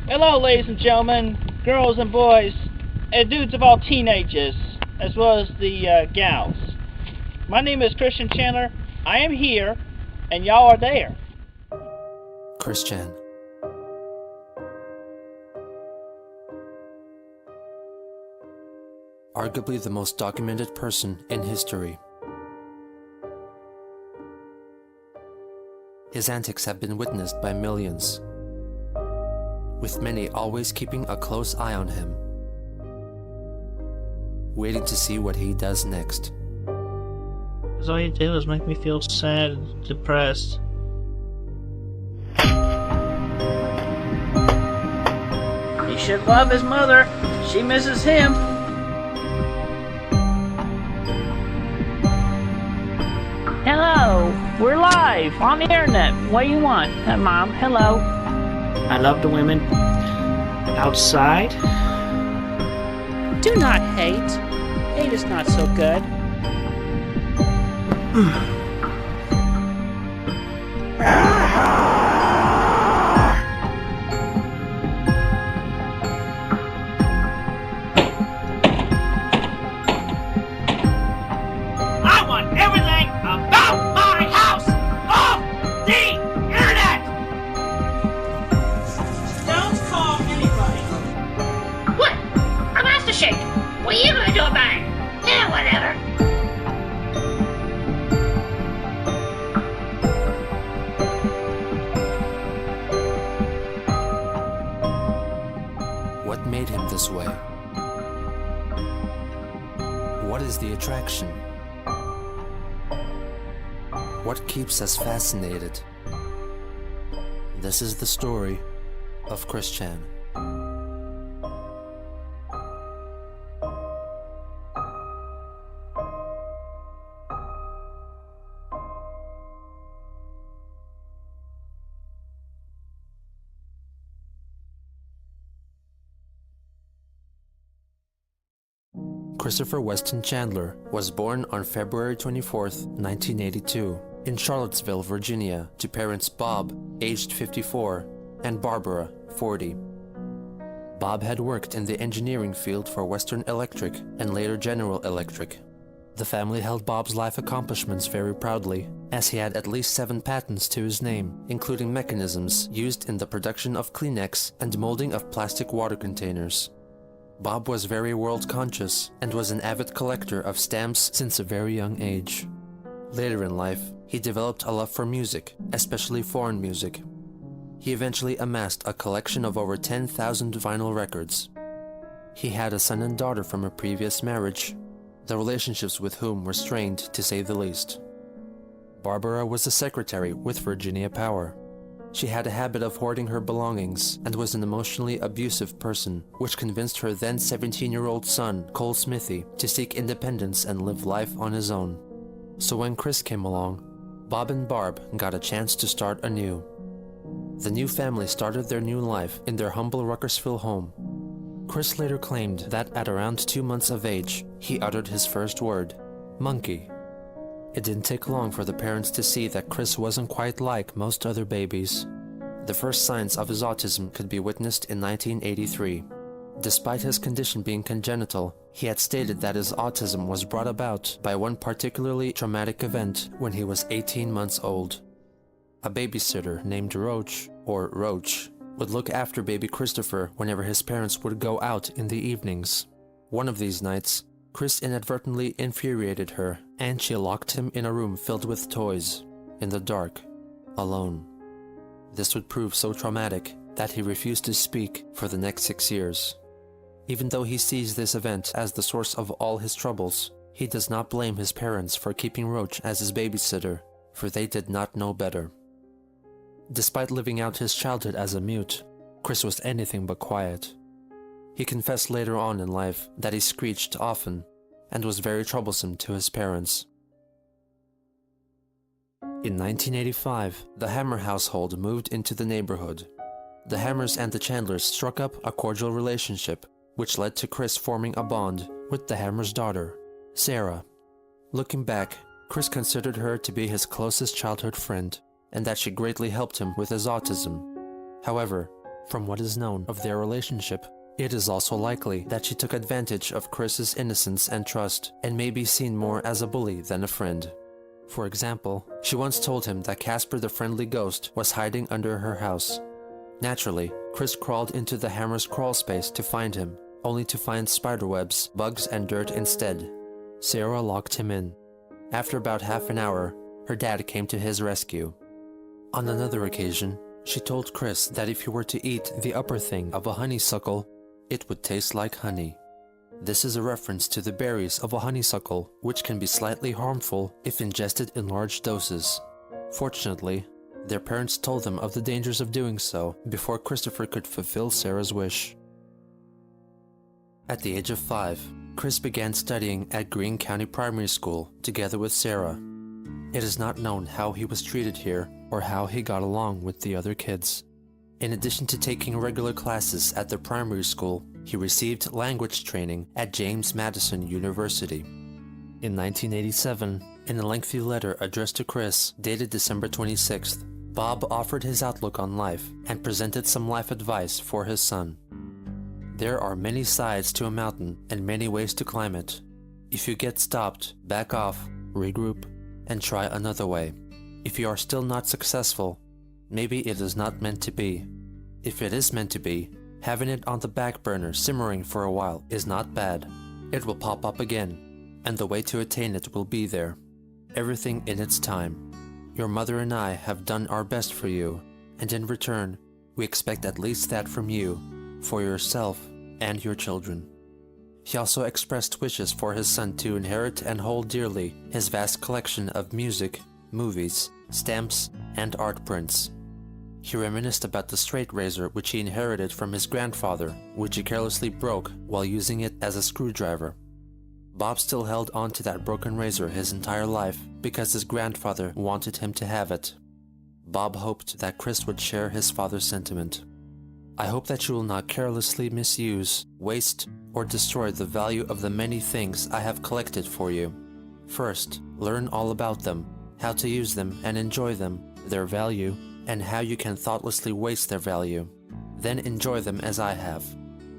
Hello, ladies and gentlemen, girls and boys, and dudes of all teenagers, as well as the gals. My name is Christian Chandler. I am here, and y'all are there. Christian. Arguably the most documented person in history. His antics have been witnessed by millions, with many always keeping a close eye on him, waiting to see what he does next. Because all you do is make me feel sad and depressed. He should love his mother. She misses him. Hello, we're live on the internet. What do you want? Mom, hello. I love the women outside. Do not hate. Hate is not so good. I want everything about my house off the internet! Don't call anybody. What? I'm asked to shake. What are you gonna do about it? Yeah, whatever. What made him this way? What is the attraction? What keeps us fascinated? This is the story of Christian. Christopher Weston Chandler was born on February 24, 1982, in Charlottesville, Virginia, to parents Bob, aged 54, and Barbara, 40. Bob had worked in the engineering field for Western Electric and later General Electric. The family held Bob's life accomplishments very proudly, as he had at least 7 patents to his name, including mechanisms used in the production of Kleenex and molding of plastic water containers. Bob was very world-conscious and was an avid collector of stamps since a very young age. Later in life, he developed a love for music, especially foreign music. He eventually amassed a collection of over 10,000 vinyl records. He had a son and daughter from a previous marriage, the relationships with whom were strained to say the least. Barbara was a secretary with Virginia Power. She had a habit of hoarding her belongings and was an emotionally abusive person, which convinced her then 17-year-old son, Cole Smithy, to seek independence and live life on his own. So when Chris came along, Bob and Barb got a chance to start anew. The new family started their new life in their humble Ruckersville home. Chris later claimed that at around 2 months of age, he uttered his first word, monkey. It didn't take long for the parents to see that Chris wasn't quite like most other babies. The first signs of his autism could be witnessed in 1983. Despite his condition being congenital, he had stated that his autism was brought about by one particularly traumatic event when he was 18 months old. A babysitter named Roach, or Roach, would look after baby Christopher whenever his parents would go out in the evenings. One of these nights, Chris inadvertently infuriated her, and she locked him in a room filled with toys, in the dark, alone. This would prove so traumatic that he refused to speak for the next 6 years. Even though he sees this event as the source of all his troubles, he does not blame his parents for keeping Roach as his babysitter, for they did not know better. Despite living out his childhood as a mute, Chris was anything but quiet. He confessed later on in life that he screeched often and was very troublesome to his parents. In 1985, the Hammer household moved into the neighborhood. The Hammers and the Chandlers struck up a cordial relationship, which led to Chris forming a bond with the Hammer's daughter, Sarah. Looking back, Chris considered her to be his closest childhood friend, and that she greatly helped him with his autism. However, From what is known of their relationship, it is also likely that she took advantage of Chris's innocence and trust and may be seen more as a bully than a friend. For example, she once told him that Casper the Friendly Ghost was hiding under her house. Naturally, Chris crawled into the hammer's crawl space to find him, only to find spiderwebs, bugs, and dirt instead. Sarah locked him in. After about half an hour, her dad came to his rescue. On another occasion, she told Chris that if he were to eat the upper thing of a honeysuckle, it would taste like honey. This is a reference to the berries of a honeysuckle, which can be slightly harmful if ingested in large doses. Fortunately, their parents told them of the dangers of doing so before Christopher could fulfill Sarah's wish. At the age of 5, Chris began studying at Greene County Primary School together with Sarah. It is not known how he was treated here or how he got along with the other kids. In addition to taking regular classes at the primary school, he received language training at James Madison University. In 1987, in a lengthy letter addressed to Chris, dated December 26th, Bob offered his outlook on life and presented some life advice for his son. There are many sides to a mountain and many ways to climb it. If you get stopped, back off, regroup, and try another way. If you are still not successful, maybe it is not meant to be. If it is meant to be, having it on the back burner simmering for a while is not bad. It will pop up again, and the way to attain it will be there. Everything in its time. Your mother and I have done our best for you, and in return, we expect at least that from you, for yourself and your children. He also expressed wishes for his son to inherit and hold dearly his vast collection of music, movies, stamps, and art prints. He reminisced about the straight razor which he inherited from his grandfather, which he carelessly broke while using it as a screwdriver. Bob still held on to that broken razor his entire life because his grandfather wanted him to have it. Bob hoped that Chris would share his father's sentiment. I hope that you will not carelessly misuse, waste, or destroy the value of the many things I have collected for you. First, learn all about them, how to use them and enjoy them, their value, and how you can thoughtlessly waste their value. Then enjoy them as I have.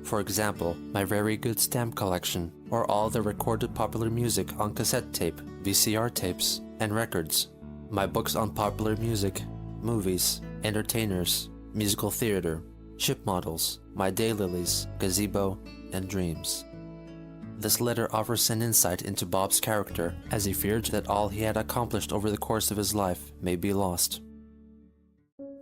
For example, my very good stamp collection, or all the recorded popular music on cassette tape, VCR tapes, and records. My books on popular music, movies, entertainers, musical theater, ship models, my daylilies, gazebo, and dreams. This letter offers an insight into Bob's character, as he feared that all he had accomplished over the course of his life may be lost.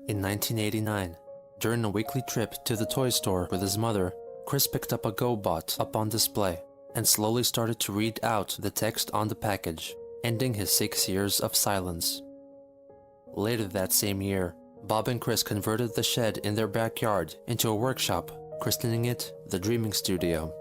In 1989, during a weekly trip to the toy store with his mother, Chris picked up a GoBot up on display and slowly started to read out the text on the package, ending his 6 years of silence. Later that same year, Bob and Chris converted the shed in their backyard into a workshop, christening it the Dreaming Studio.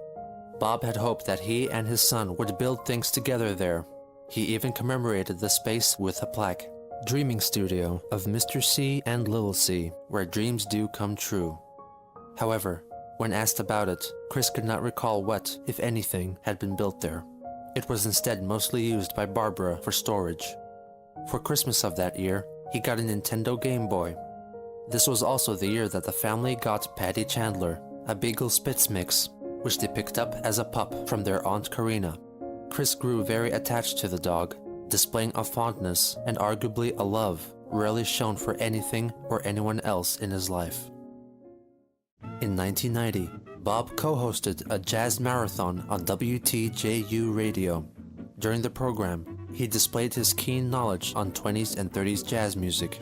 Bob had hoped that he and his son would build things together there. He even commemorated the space with a plaque, Dreaming Studio of Mr. C and Little C, where dreams do come true. However, when asked about it, Chris could not recall what, if anything, had been built there. It was instead mostly used by Barbara for storage. For Christmas of that year, he got a Nintendo Game Boy. This was also the year that the family got Patty Chandler, a Beagle Spitz mix, which they picked up as a pup from their Aunt Karina. Chris grew very attached to the dog, displaying a fondness and arguably a love rarely shown for anything or anyone else in his life. In 1990, Bob co-hosted a jazz marathon on WTJU radio. During the program, he displayed his keen knowledge on 20s and 30s jazz music.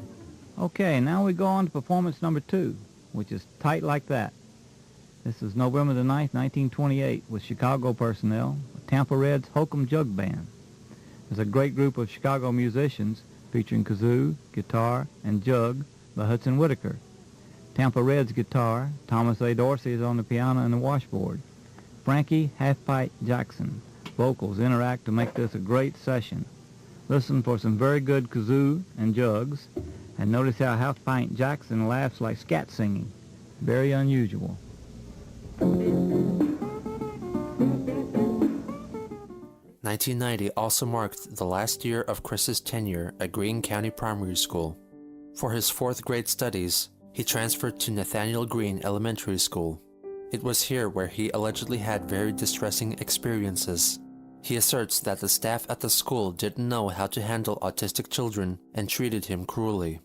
Okay, now we go on to performance number 2, which is Tight Like That. This is November the 9th, 1928, with Chicago personnel, Tampa Red's Hokum Jug Band. There's a great group of Chicago musicians featuring kazoo, guitar, and jug by Hudson Whitaker. Tampa Red's guitar, Thomas A. Dorsey is on the piano and the washboard. Frankie Half-Pint Jackson vocals interact to make this a great session. Listen for some very good kazoo and jugs, and notice how Half-Pint Jackson laughs like scat singing. Very unusual. 1990 also marked the last year of Chris's tenure at Greene County Primary School. For his 4th grade studies, he transferred to Nathaniel Green Elementary School. It was here where he allegedly had very distressing experiences. He asserts that the staff at the school didn't know how to handle autistic children and treated him cruelly.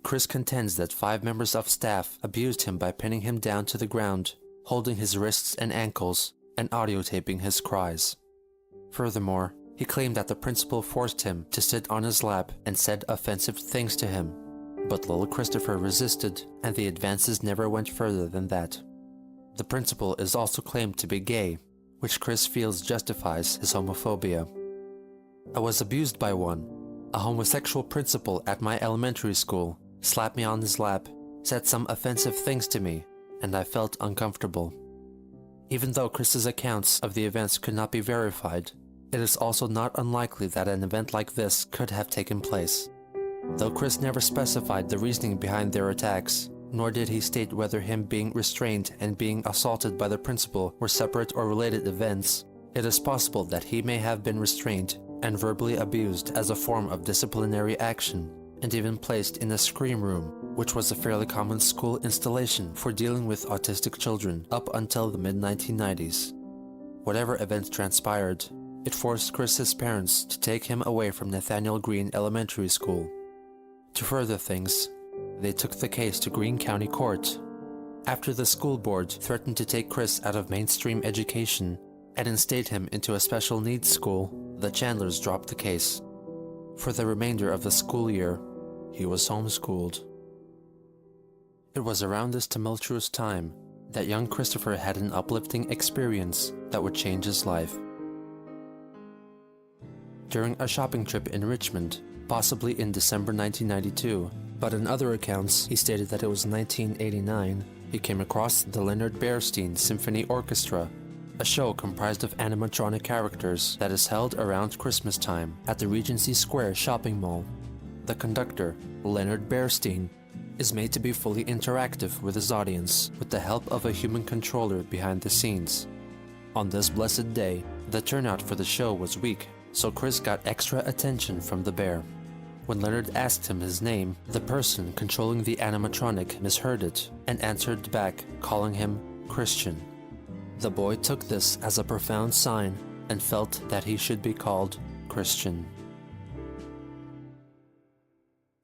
Chris contends that 5 members of staff abused him by pinning him down to the ground, holding his wrists and ankles, and audiotaping his cries. Furthermore, he claimed that the principal forced him to sit on his lap and said offensive things to him, but little Christopher resisted, and the advances never went further than that. The principal is also claimed to be gay, which Chris feels justifies his homophobia. I was abused by one. A homosexual principal at my elementary school slapped me on his lap, said some offensive things to me, and I felt uncomfortable. Even though Chris's accounts of the events could not be verified, it is also not unlikely that an event like this could have taken place. Though Chris never specified the reasoning behind their attacks, nor did he state whether him being restrained and being assaulted by the principal were separate or related events, it is possible that he may have been restrained and verbally abused as a form of disciplinary action, and even placed in a scream room, which was a fairly common school installation for dealing with autistic children up until the mid-1990s. Whatever events transpired, it forced Chris's parents to take him away from Nathaniel Green Elementary School. To further things, they took the case to Greene County Court. After the school board threatened to take Chris out of mainstream education and instate him into a special needs school, the Chandlers dropped the case. For the remainder of the school year, he was homeschooled. It was around this tumultuous time that young Christopher had an uplifting experience that would change his life. During a shopping trip in Richmond, possibly in December 1992, but in other accounts he stated that it was 1989, he came across the Leonard Bernstein Symphony Orchestra, a show comprised of animatronic characters that is held around Christmas time at the Regency Square shopping mall. The conductor, Leonard Bernstein, is made to be fully interactive with his audience with the help of a human controller behind the scenes. On this blessed day, the turnout for the show was weak, so Chris got extra attention from the bear. When Leonard asked him his name, the person controlling the animatronic misheard it and answered back, calling him Christian. The boy took this as a profound sign and felt that he should be called Christian.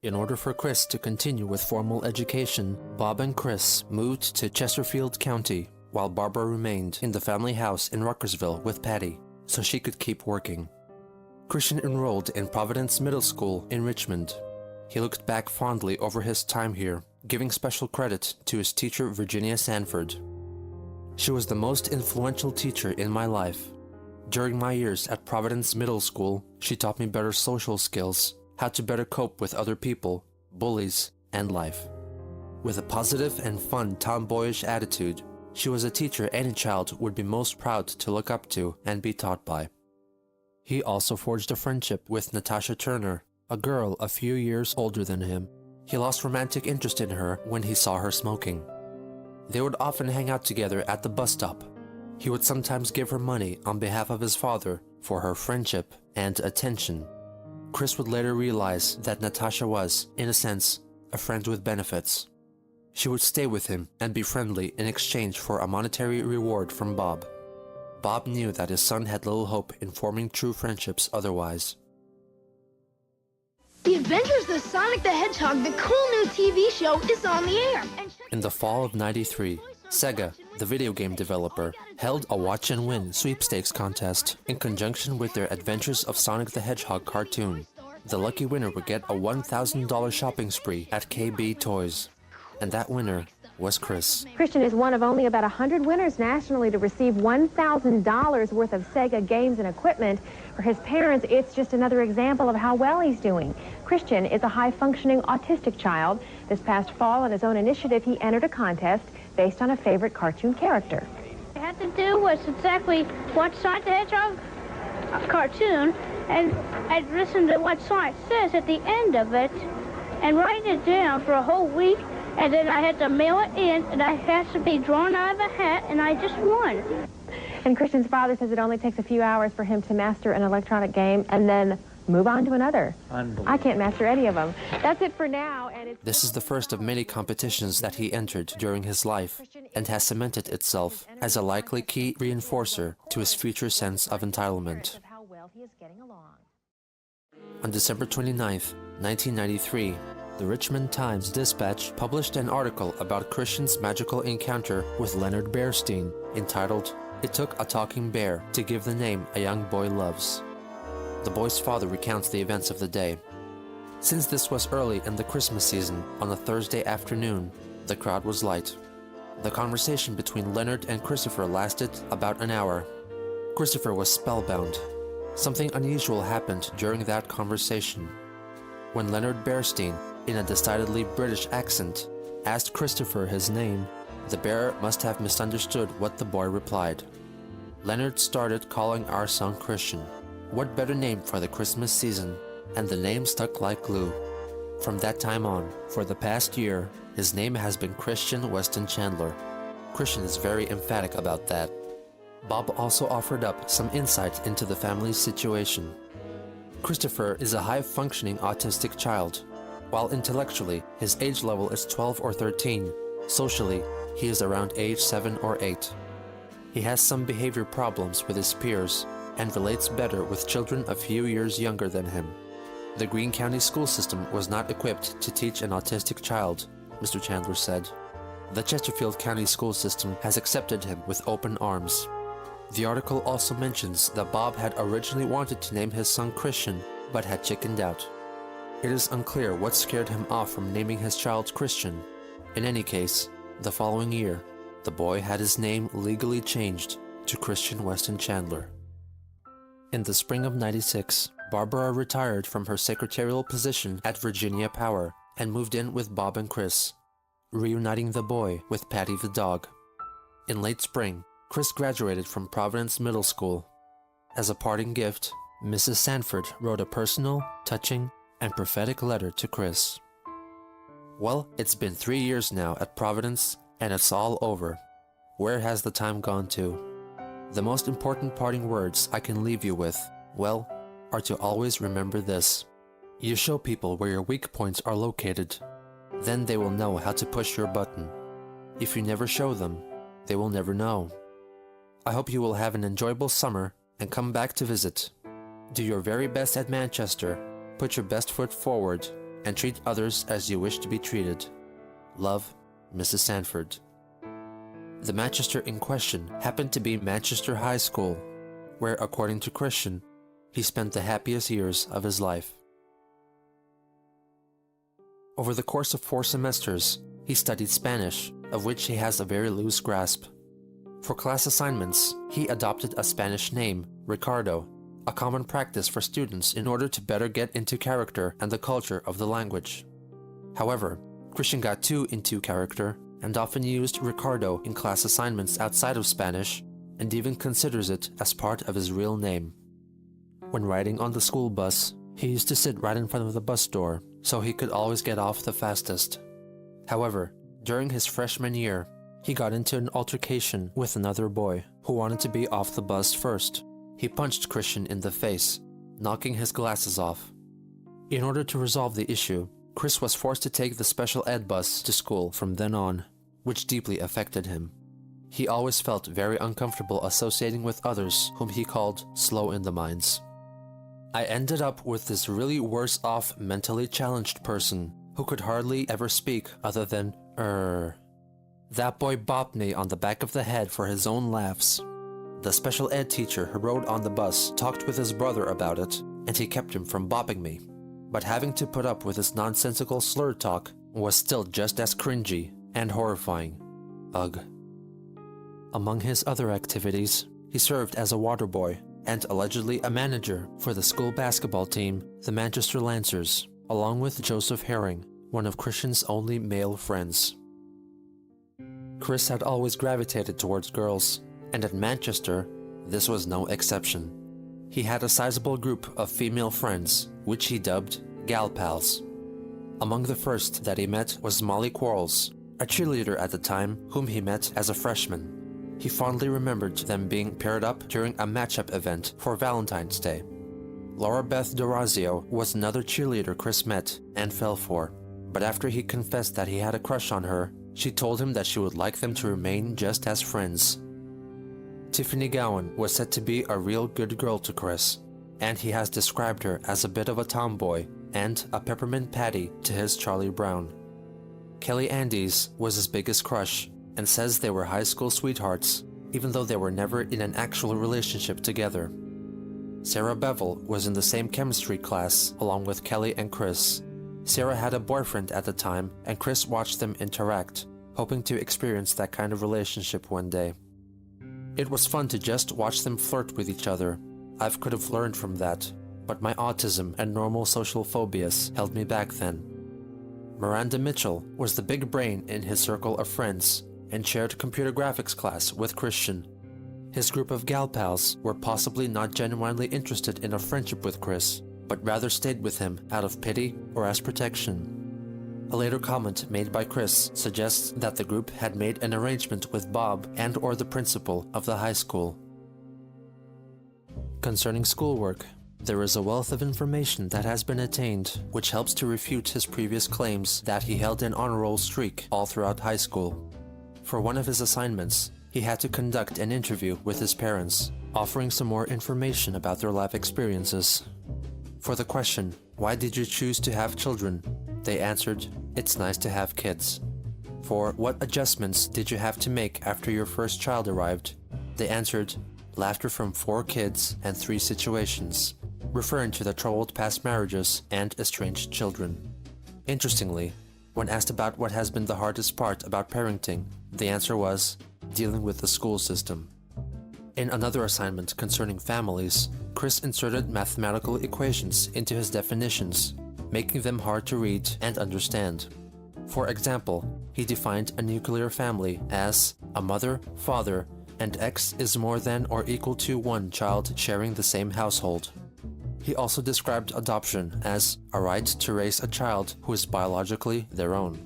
In order for Chris to continue with formal education, Bob and Chris moved to Chesterfield County, while Barbara remained in the family house in Ruckersville with Patty, so she could keep working. Christian enrolled in Providence Middle School in Richmond. He looked back fondly over his time here, giving special credit to his teacher Virginia Sanford. She was the most influential teacher in my life. During my years at Providence Middle School, she taught me better social skills, how to better cope with other people, bullies, and life. With a positive and fun tomboyish attitude, she was a teacher any child would be most proud to look up to and be taught by. He also forged a friendship with Natasha Turner, a girl a few years older than him. He lost romantic interest in her when he saw her smoking. They would often hang out together at the bus stop. He would sometimes give her money on behalf of his father for her friendship and attention. Chris would later realize that Natasha was, in a sense, a friend with benefits. She would stay with him and be friendly in exchange for a monetary reward from Bob. Bob knew that his son had little hope in forming true friendships otherwise. The Adventures of Sonic the Hedgehog, the cool new TV show, is on the air. In the fall of '93, Sega, the video game developer, held a Watch and Win sweepstakes contest in conjunction with their Adventures of Sonic the Hedgehog cartoon. The lucky winner would get a $1,000 shopping spree at KB Toys. And that winner was Chris. Christian is one of only about 100 winners nationally to receive $1,000 worth of Sega games and equipment. For his parents, it's just another example of how well he's doing. Christian is a high-functioning autistic child. This past fall, on his own initiative, he entered a contest based on a favorite cartoon character. What I had to do was exactly watch Sonic the Hedgehog cartoon, and I'd listen to what Sonic says at the end of it, and write it down for a whole week. And then I had to mail it in, and I had to be drawn out of a hat, and I just won. And Christian's father says it only takes a few hours for him to master an electronic game, and then move on to another. I can't master any of them. That's it for now, and it's... This is the first of many competitions that he entered during his life and has cemented itself as a likely key reinforcer to his future sense of entitlement. On December 29, 1993, the Richmond Times-Dispatch published an article about Christian's magical encounter with Leonard Bernstein entitled, "It Took a Talking Bear to Give the Name a Young Boy Loves." The boy's father recounts the events of the day. Since this was early in the Christmas season, on a Thursday afternoon, the crowd was light. The conversation between Leonard and Christopher lasted about an hour. Christopher was spellbound. Something unusual happened during that conversation. When Leonard Bernstein, in a decidedly British accent, asked Christopher his name, the bear must have misunderstood what the boy replied. Leonard started calling our son Christian. What better name for the Christmas season? And the name stuck like glue. From that time on, for the past year, his name has been Christian Weston Chandler. Christian is very emphatic about that. Bob also offered up some insight into the family's situation. Christopher is a high-functioning autistic child. While intellectually, his age level is 12 or 13, socially, he is around age 7 or 8. He has some behavior problems with his peers and relates better with children a few years younger than him. The Greene County school system was not equipped to teach an autistic child, Mr. Chandler said. The Chesterfield County school system has accepted him with open arms. The article also mentions that Bob had originally wanted to name his son Christian, but had chickened out. It is unclear what scared him off from naming his child Christian. In any case, the following year, the boy had his name legally changed to Christian Weston Chandler. In the spring of '96, Barbara retired from her secretarial position at Virginia Power and moved in with Bob and Chris, reuniting the boy with Patty the dog. In late spring, Chris graduated from Providence Middle School. As a parting gift, Mrs. Sanford wrote a personal, touching, and prophetic letter to Chris. Well, it's been 3 years now at Providence, and it's all over. Where has the time gone to? The most important parting words I can leave you with, well, are to always remember this. You show people where your weak points are located. Then they will know how to push your button. If you never show them, they will never know. I hope you will have an enjoyable summer and come back to visit. Do your very best at Manchester, put your best foot forward, and treat others as you wish to be treated. Love, Mrs. Sanford. The Manchester in question happened to be Manchester High School, where, according to Christian, he spent the happiest years of his life. Over the course of 4 semesters, he studied Spanish, of which he has a very loose grasp. For class assignments, he adopted a Spanish name, Ricardo, a common practice for students in order to better get into character and the culture of the language. However, Christian got too into character and often used Ricardo in class assignments outside of Spanish and even considers it as part of his real name. When riding on the school bus, he used to sit right in front of the bus door so he could always get off the fastest. However, during his freshman year, he got into an altercation with another boy who wanted to be off the bus first. He punched Christian in the face, knocking his glasses off. In order to resolve the issue, Chris was forced to take the special ed bus to school from then on, which deeply affected him. He always felt very uncomfortable associating with others whom he called slow in the minds. I ended up with this really worse off mentally challenged person who could hardly ever speak other than That boy bopped me on the back of the head for his own laughs. The special ed teacher who rode on the bus talked with his brother about it, and he kept him from bopping me. But having to put up with his nonsensical slur talk was still just as cringy and horrifying. Ugh. Among his other activities, he served as a water boy and allegedly a manager for the school basketball team, the Manchester Lancers, along with Joseph Herring, one of Christian's only male friends. Chris had always gravitated towards girls, and at Manchester, this was no exception. He had a sizable group of female friends, which he dubbed gal pals. Among the first that he met was Molly Quarles, a cheerleader at the time whom he met as a freshman. He fondly remembered them being paired up during a matchup event for Valentine's Day. Laura Beth Dorazio was another cheerleader Chris met and fell for, but after he confessed that he had a crush on her, she told him that she would like them to remain just as friends. Tiffany Gowan was said to be a real good girl to Chris, and he has described her as a bit of a tomboy and a peppermint patty to his Charlie Brown. Kelly Andes was his biggest crush and says they were high school sweethearts, even though they were never in an actual relationship together. Sarah Bevel was in the same chemistry class along with Kelly and Chris. Sarah had a boyfriend at the time, and Chris watched them interact, hoping to experience that kind of relationship one day. It was fun to just watch them flirt with each other. I could have learned from that, but my autism and normal social phobias held me back then. Miranda Mitchell was the big brain in his circle of friends and shared computer graphics class with Christian. His group of gal pals were possibly not genuinely interested in a friendship with Chris, but rather stayed with him out of pity or as protection. A later comment made by Chris suggests that the group had made an arrangement with Bob and or the principal of the high school. Concerning schoolwork, there is a wealth of information that has been attained which helps to refute his previous claims that he held an honor roll streak all throughout high school. For one of his assignments, he had to conduct an interview with his parents, offering some more information about their life experiences. For the question, "Why did you choose to have children?" they answered, "It's nice to have kids." For "What adjustments did you have to make after your first child arrived?" they answered, "Laughter from 4 kids and 3 situations," referring to the troubled past marriages and estranged children. Interestingly, when asked about what has been the hardest part about parenting, the answer was, dealing with the school system. In another assignment concerning families, Chris inserted mathematical equations into his definitions, making them hard to read and understand. For example, he defined a nuclear family as a mother, father, and X is more than or equal to 1 child sharing the same household. He also described adoption as a right to raise a child who is biologically their own.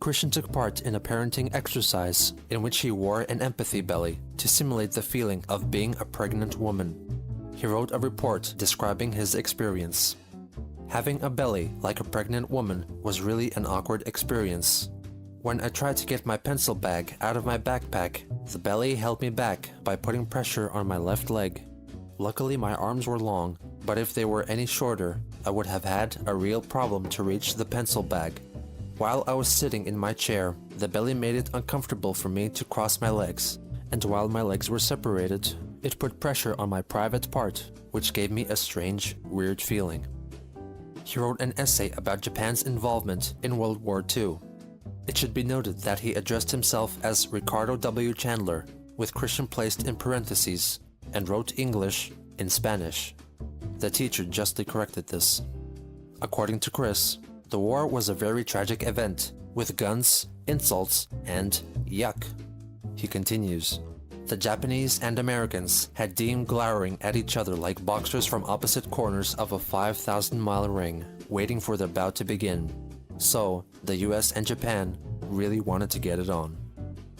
Christian took part in a parenting exercise in which he wore an empathy belly to simulate the feeling of being a pregnant woman. He wrote a report describing his experience. Having a belly like a pregnant woman was really an awkward experience. When I tried to get my pencil bag out of my backpack, the belly held me back by putting pressure on my left leg. Luckily, my arms were long, but if they were any shorter, I would have had a real problem to reach the pencil bag. While I was sitting in my chair, the belly made it uncomfortable for me to cross my legs, and while my legs were separated, it put pressure on my private part, which gave me a strange, weird feeling. He wrote an essay about Japan's involvement in World War II. It should be noted that he addressed himself as Ricardo W. Chandler, with Christian placed in parentheses, and wrote English in Spanish. The teacher justly corrected this. According to Chris, the war was a very tragic event, with guns, insults, and yuck. He continues, "The Japanese and Americans had deemed glowering at each other like boxers from opposite corners of a 5,000-mile ring, waiting for the bout to begin. So, the US and Japan really wanted to get it on."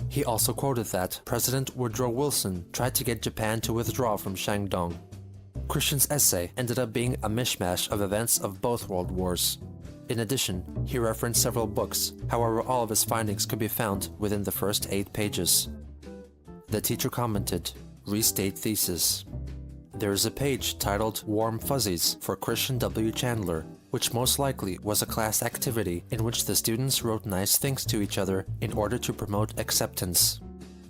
He also quoted that President Woodrow Wilson tried to get Japan to withdraw from Shandong. Christian's essay ended up being a mishmash of events of both world wars. In addition, he referenced several books, however all of his findings could be found within the first 8 pages. The teacher commented, "Restate thesis." There is a page titled Warm Fuzzies for Christian W. Chandler, which most likely was a class activity in which the students wrote nice things to each other in order to promote acceptance.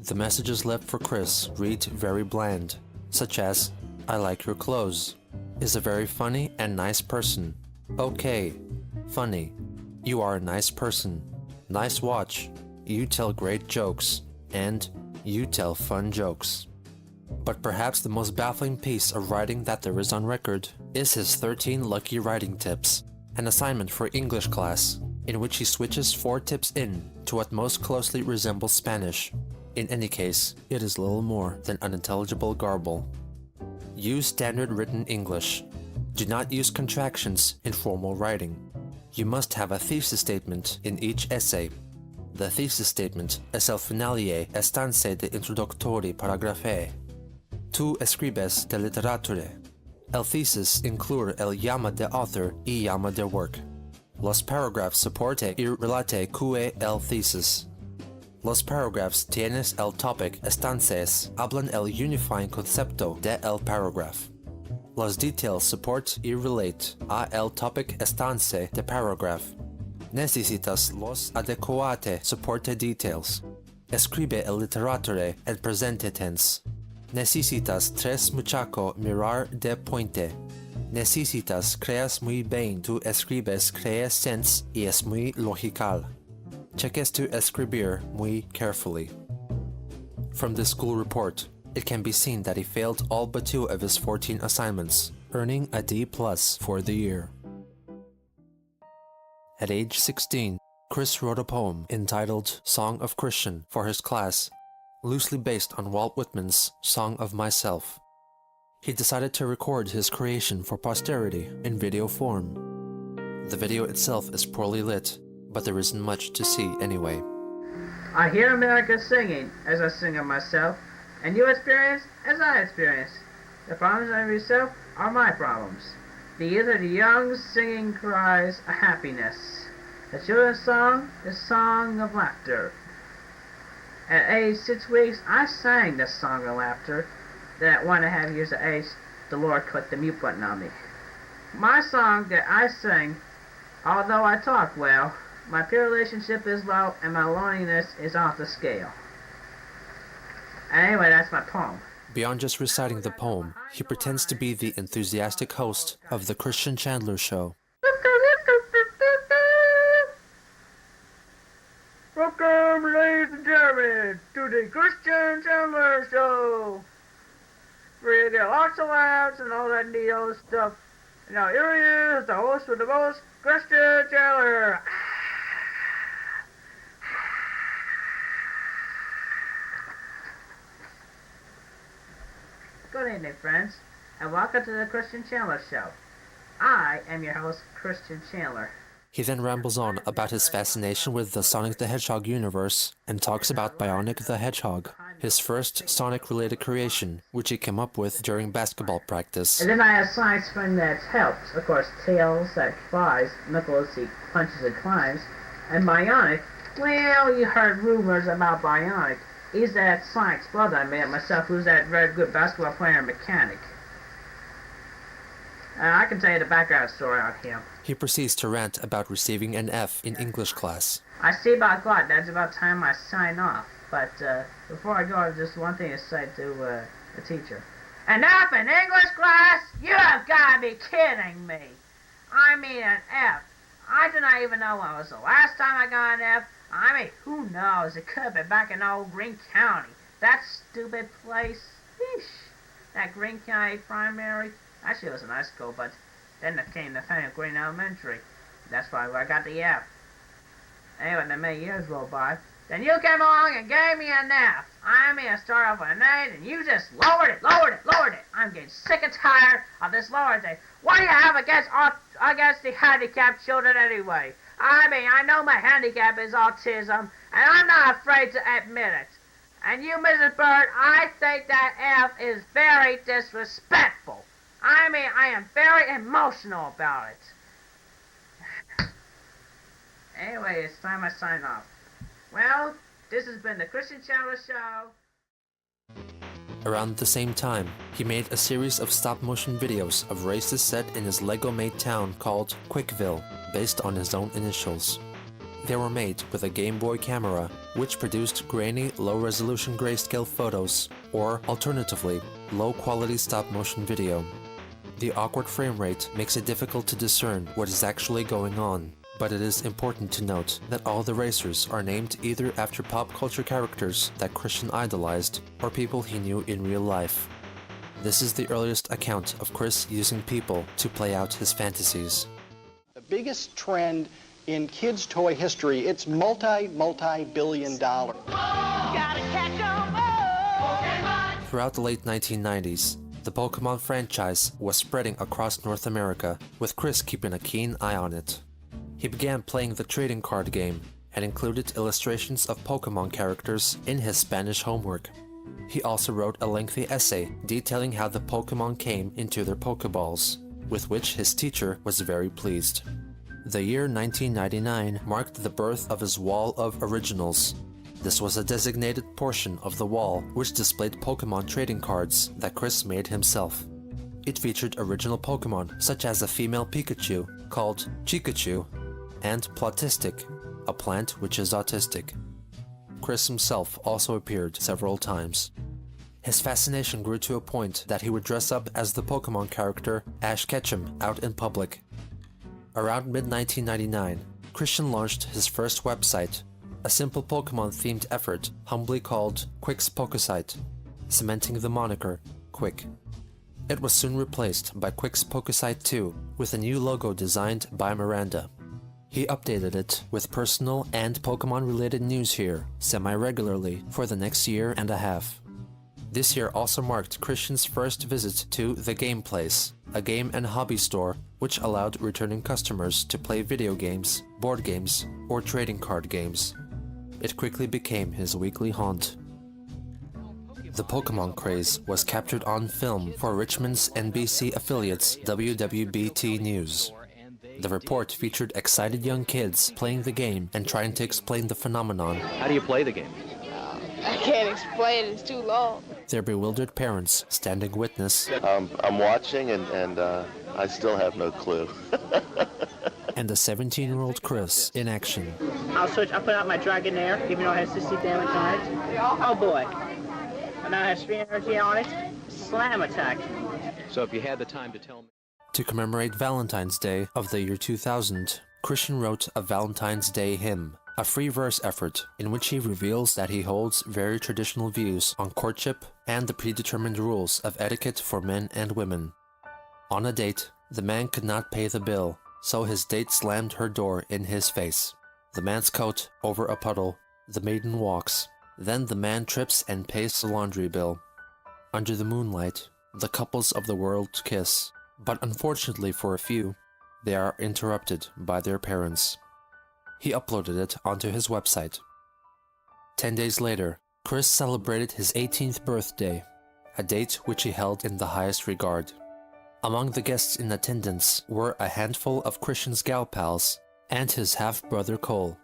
The messages left for Chris read very bland, such as, "I like your clothes," "is a very funny and nice person," "Okay," "funny," "you are a nice person," "nice watch," "you tell great jokes," and "you tell fun jokes." But perhaps the most baffling piece of writing that there is on record is his 13 lucky writing tips, an assignment for English class, in which he switches 4 tips in to what most closely resembles Spanish. In any case, it is little more than unintelligible garble. Use standard written English. Do not use contractions in formal writing. You must have a thesis statement in each essay. The thesis statement es el finale estancia de introductory paragrafe. Tu escribes de literature. El thesis incluye el llama de author y llama de work. Los parágrafos soporte y relate que el thesis. Los parágrafos tienen el topic estancias, hablan el unifying concepto de el parágrafo. Los details support y relate a el topic estance de parágrafo. Necesitas los adecuate soporte details. Escribe el literature en presente tense. Necesitas tres muchacho mirar de puente. Necesitas creas muy bien tu escribes creas sense y es muy logical. Cheques tu escribir muy carefully. From the school report, it can be seen that he failed all but 2 of his 14 assignments, earning a D+ for the year. At age 16, Chris wrote a poem entitled Song of Christian for his class, loosely based on Walt Whitman's Song of Myself. He decided to record his creation for posterity in video form. The video itself is poorly lit, but there isn't much to see anyway. I hear America singing as I sing of myself, and you experience as I experience. The problems of yourself are my problems. These are the young singing cries of happiness. The children's song is song of laughter. At age 6 weeks, I sang this song of laughter. Then at 1.5 years of age, the Lord clicked the mute button on me. My song that I sing, although I talk well, my peer relationship is low and my loneliness is off the scale. Anyway, that's my poem. Beyond just reciting the poem, he pretends to be the enthusiastic host of the Christian Chandler Show. Welcome, ladies and gentlemen, to the Christian Chandler Show. Where there are lots of laughs and all that neat old stuff. Now here he is, the host with the most, Christian Chandler. Good evening, friends, and welcome to the Christian Chandler Show. I am your host, Christian Chandler. He then rambles on about his fascination with the Sonic the Hedgehog universe and talks about Bionic the Hedgehog, his first Sonic-related creation, which he came up with during basketball practice. And then I have science friend that helps. Of course, Tails that flies, Knuckles he punches and climbs, and Bionic, well, you heard rumors about Bionic. He's that science brother I made myself, who's that very good basketball player and mechanic. I can tell you the background story on him. He proceeds to rant about receiving an F in English class. I see about God, that's about time I sign off. But before I go, I have just one thing to say to the teacher. An F in English class? You have got to be kidding me. I mean an F. I do not even know when was the last time I got an F. I mean, who knows? It could have been back in old Green County. That stupid place. Eesh. That Green County primary. Actually, it was a nice school, but then it came to Faneuil Green Elementary. That's why I got the F. Anyway, then many years rolled by. Then you came along and gave me an F. I mean, I started off with an 8, and you just lowered it. I'm getting sick and tired of this lower thing. What do you have against the handicapped children anyway? I mean, I know my handicap is autism, and I'm not afraid to admit it. And you, Mrs. Bird, I think that F is very disrespectful. I mean, I am very emotional about it. Anyway, it's time I sign off. Well, this has been the Christian Chandler Show. Around the same time, he made a series of stop-motion videos of races set in his Lego-made town called Quickville, based on his own initials. They were made with a Game Boy camera, which produced grainy, low-resolution grayscale photos, or alternatively, low-quality stop-motion video. The awkward frame rate makes it difficult to discern what is actually going on, but it is important to note that all the racers are named either after pop culture characters that Christian idolized or people he knew in real life. This is the earliest account of Chris using people to play out his fantasies. The biggest trend in kids' toy history, it's multi-billion dollar. Throughout the late 1990s, the Pokemon franchise was spreading across North America, with Chris keeping a keen eye on it. He began playing the trading card game and included illustrations of Pokemon characters in his Spanish homework. He also wrote a lengthy essay detailing how the Pokemon came into their Pokeballs, with which his teacher was very pleased. The year 1999 marked the birth of his wall of originals. This was a designated portion of the wall which displayed Pokemon trading cards that Chris made himself. It featured original Pokemon such as a female Pikachu called Chikachu and Plotistic, a plant which is autistic. Chris himself also appeared several times. His fascination grew to a point that he would dress up as the Pokemon character Ash Ketchum out in public. Around mid-1999, Christian launched his first website, a simple Pokemon-themed effort humbly called Quick's Pokesite, cementing the moniker Quick. It was soon replaced by Quick's Pokesite 2 with a new logo designed by Miranda. He updated it with personal and Pokemon-related news here semi-regularly for the next year and a half. This year also marked Christian's first visit to The Game Place, a game and hobby store which allowed returning customers to play video games, board games, or trading card games. It quickly became his weekly haunt. The Pokemon craze was captured on film for Richmond's NBC affiliate's WWBT News. The report featured excited young kids playing the game and trying to explain the phenomenon. How do you play the game? I can't explain it, it's too long. Their bewildered parents standing witness. I'm watching and I still have no clue. And the 17-year-old Chris in action. I'll put out my Dragonair, even though it has 60 damage on it. Oh boy. And now it has 3 energy on it. Slam attack. So if you had the time to tell me... To commemorate Valentine's Day of the year 2000, Christian wrote a Valentine's Day hymn, a free verse effort in which he reveals that he holds very traditional views on courtship and the predetermined rules of etiquette for men and women. On a date, the man could not pay the bill, so his date slammed her door in his face. The man's coat over a puddle, the maiden walks, then the man trips and pays the laundry bill. Under the moonlight, the couples of the world kiss, but unfortunately for a few, they are interrupted by their parents. He uploaded it onto his website. 10 days later, Chris celebrated his 18th birthday, a date which he held in the highest regard. Among the guests in attendance were a handful of Christian's gal pals and his half-brother Cole.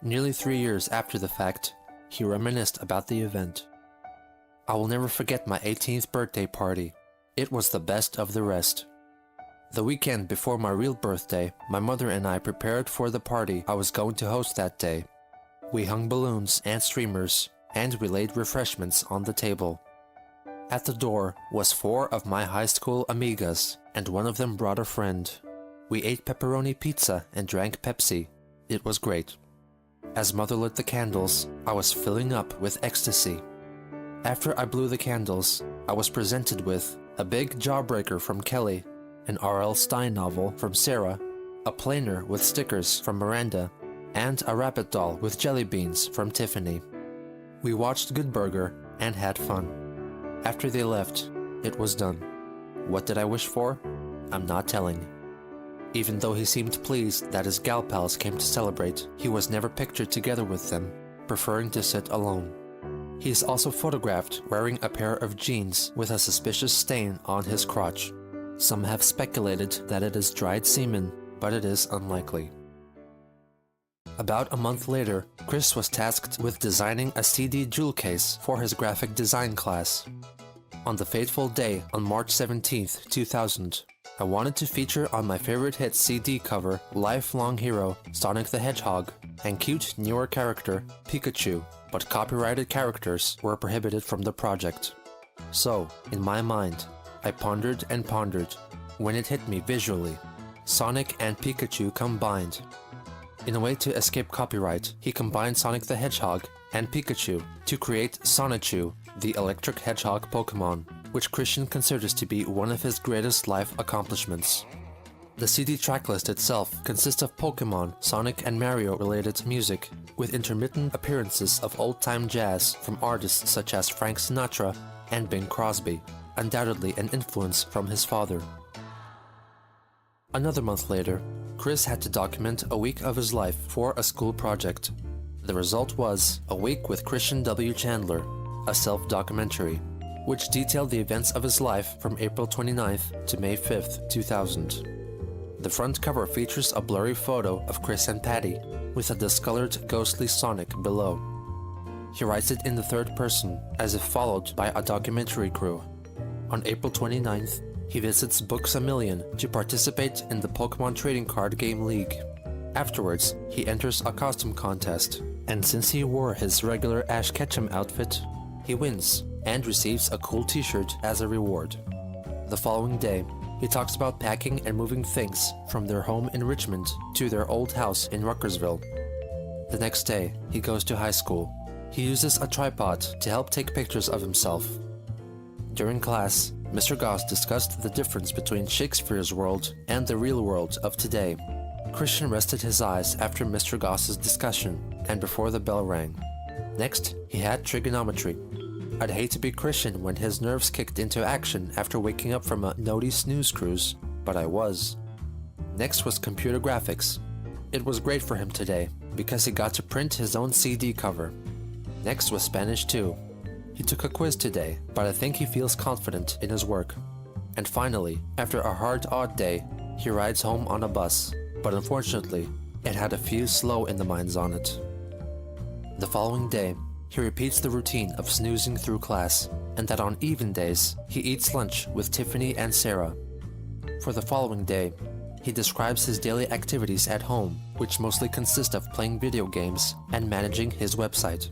Nearly 3 years after the fact, he reminisced about the event. I will never forget my 18th birthday party. It was the best of the rest. The weekend before my real birthday, my mother and I prepared for the party I was going to host that day. We hung balloons and streamers, and we laid refreshments on the table. At the door was 4 of my high school amigas, and one of them brought a friend. We ate pepperoni pizza and drank Pepsi. It was great. As mother lit the candles, I was filling up with ecstasy. After I blew the candles, I was presented with a big jawbreaker from Kelly, an R.L. Stine novel from Sarah, a planer with stickers from Miranda, and a rabbit doll with jelly beans from Tiffany. We watched Good Burger and had fun. After they left, it was done. What did I wish for? I'm not telling. Even though he seemed pleased that his gal pals came to celebrate, he was never pictured together with them, preferring to sit alone. He is also photographed wearing a pair of jeans with a suspicious stain on his crotch. Some have speculated that it is dried semen, but it is unlikely. About a month later, Chris was tasked with designing a CD jewel case for his graphic design class. On the fateful day on March 17th, 2000, I wanted to feature on my favorite hit CD cover lifelong hero Sonic the Hedgehog and cute newer character Pikachu, but copyrighted characters were prohibited from the project. So, in my mind, I pondered and pondered when it hit me visually. Sonic and Pikachu combined. In a way to escape copyright, he combined Sonic the Hedgehog and Pikachu to create Sonichu, the electric hedgehog Pokemon, which Christian considers to be one of his greatest life accomplishments. The CD tracklist itself consists of Pokemon, Sonic and Mario related music, with intermittent appearances of old-time jazz from artists such as Frank Sinatra and Bing Crosby, undoubtedly an influence from his father. Another month later, Chris had to document a week of his life for a school project. The result was a week with Christian W. Chandler, a self-documentary, which detailed the events of his life from April 29th to May 5th, 2000. The front cover features a blurry photo of Chris and Patty, with a discolored, ghostly Sonic below. He writes it in the third person, as if followed by a documentary crew. On April 29th, he visits Books A Million to participate in the Pokemon Trading Card Game League. Afterwards, he enters a costume contest, and since he wore his regular Ash Ketchum outfit, he wins and receives a cool t-shirt as a reward. The following day, he talks about packing and moving things from their home in Richmond to their old house in Ruckersville. The next day, he goes to high school. He uses a tripod to help take pictures of himself. During class, Mr. Goss discussed the difference between Shakespeare's world and the real world of today. Christian rested his eyes after Mr. Goss's discussion and before the bell rang. Next, he had trigonometry. I'd hate to be Christian when his nerves kicked into action after waking up from a noddy snooze cruise, but I was. Next was computer graphics. It was great for him today, because he got to print his own CD cover. Next was Spanish too. He took a quiz today, but I think he feels confident in his work. And finally, after a hard, odd day, he rides home on a bus, but unfortunately, it had a few slow in the minds on it. The following day, he repeats the routine of snoozing through class, and that on even days, he eats lunch with Tiffany and Sarah. For the following day, he describes his daily activities at home, which mostly consist of playing video games and managing his website.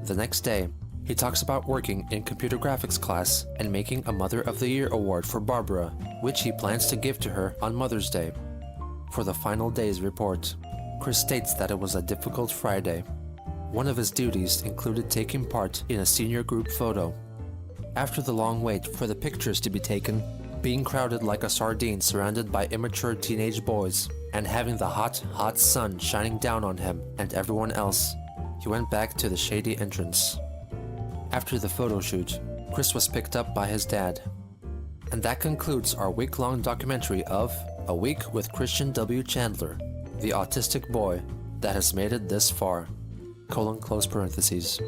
The next day, he talks about working in computer graphics class and making a Mother of the Year award for Barbara, which he plans to give to her on Mother's Day. For the final day's report, Chris states that it was a difficult Friday. One of his duties included taking part in a senior group photo. After the long wait for the pictures to be taken, being crowded like a sardine surrounded by immature teenage boys, and having the hot, hot sun shining down on him and everyone else, he went back to the shady entrance. After the photo shoot, Chris was picked up by his dad. And that concludes our week-long documentary of A Week with Christian W. Chandler, the autistic boy that has made it this far. Close parentheses.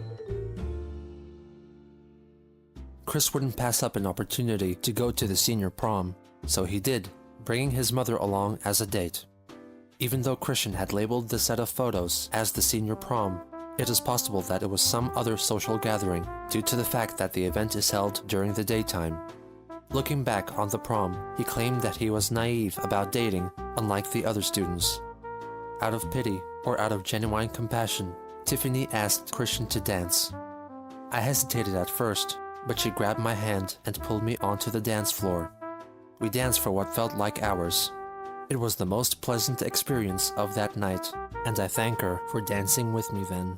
Chris wouldn't pass up an opportunity to go to the senior prom, so he did, bringing his mother along as a date. Even though Christian had labeled the set of photos as the senior prom, it is possible that it was some other social gathering due to the fact that the event is held during the daytime. Looking back on the prom, he claimed that he was naive about dating, unlike the other students. Out of pity or out of genuine compassion, Tiffany asked Christian to dance. I hesitated at first, but she grabbed my hand and pulled me onto the dance floor. We danced for what felt like hours. It was the most pleasant experience of that night, and I thank her for dancing with me then.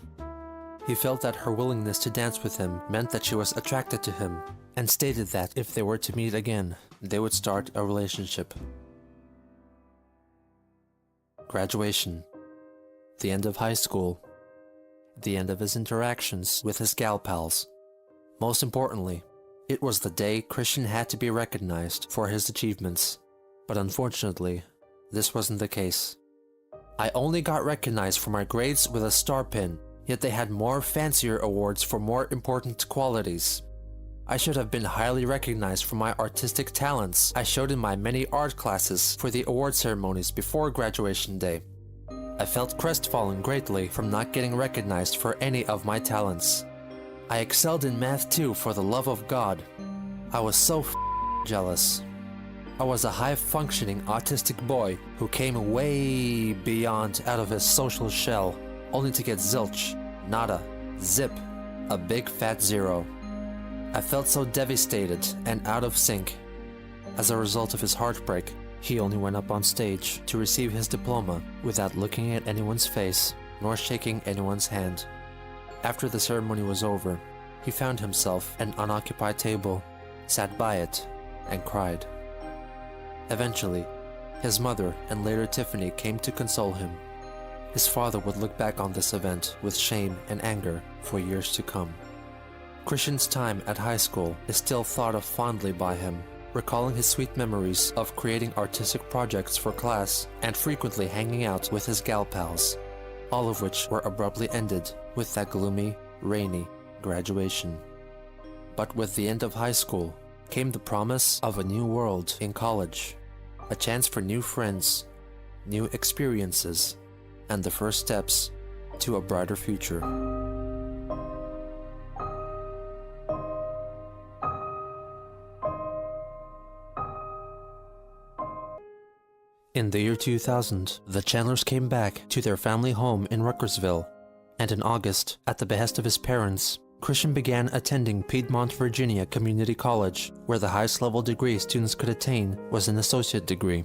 He felt that her willingness to dance with him meant that she was attracted to him, and stated that if they were to meet again, they would start a relationship. Graduation. The end of high school. The end of his interactions with his gal pals. Most importantly, it was the day Christian had to be recognized for his achievements. But unfortunately, this wasn't the case. I only got recognized for my grades with a star pin, yet they had more fancier awards for more important qualities. I should have been highly recognized for my artistic talents I showed in my many art classes for the award ceremonies before graduation day. I felt crestfallen greatly from not getting recognized for any of my talents. I excelled in math too, for the love of God. I was so jealous. I was a high-functioning autistic boy who came way beyond out of his social shell, only to get zilch, nada, zip, a big fat zero. I felt so devastated and out of sync. As a result of his heartbreak, he only went up on stage to receive his diploma without looking at anyone's face nor shaking anyone's hand. After the ceremony was over, he found himself an unoccupied table, sat by it, and cried. Eventually, his mother and later Tiffany came to console him. His father would look back on this event with shame and anger for years to come. Christian's time at high school is still thought of fondly by him, recalling his sweet memories of creating artistic projects for class and frequently hanging out with his gal pals, all of which were abruptly ended with that gloomy, rainy graduation. But with the end of high school came the promise of a new world in college, a chance for new friends, new experiences, and the first steps to a brighter future. In the year 2000, the Chandlers came back to their family home in Ruckersville, and in August, at the behest of his parents, Christian began attending Piedmont, Virginia Community College, where the highest level degree students could attain was an associate degree.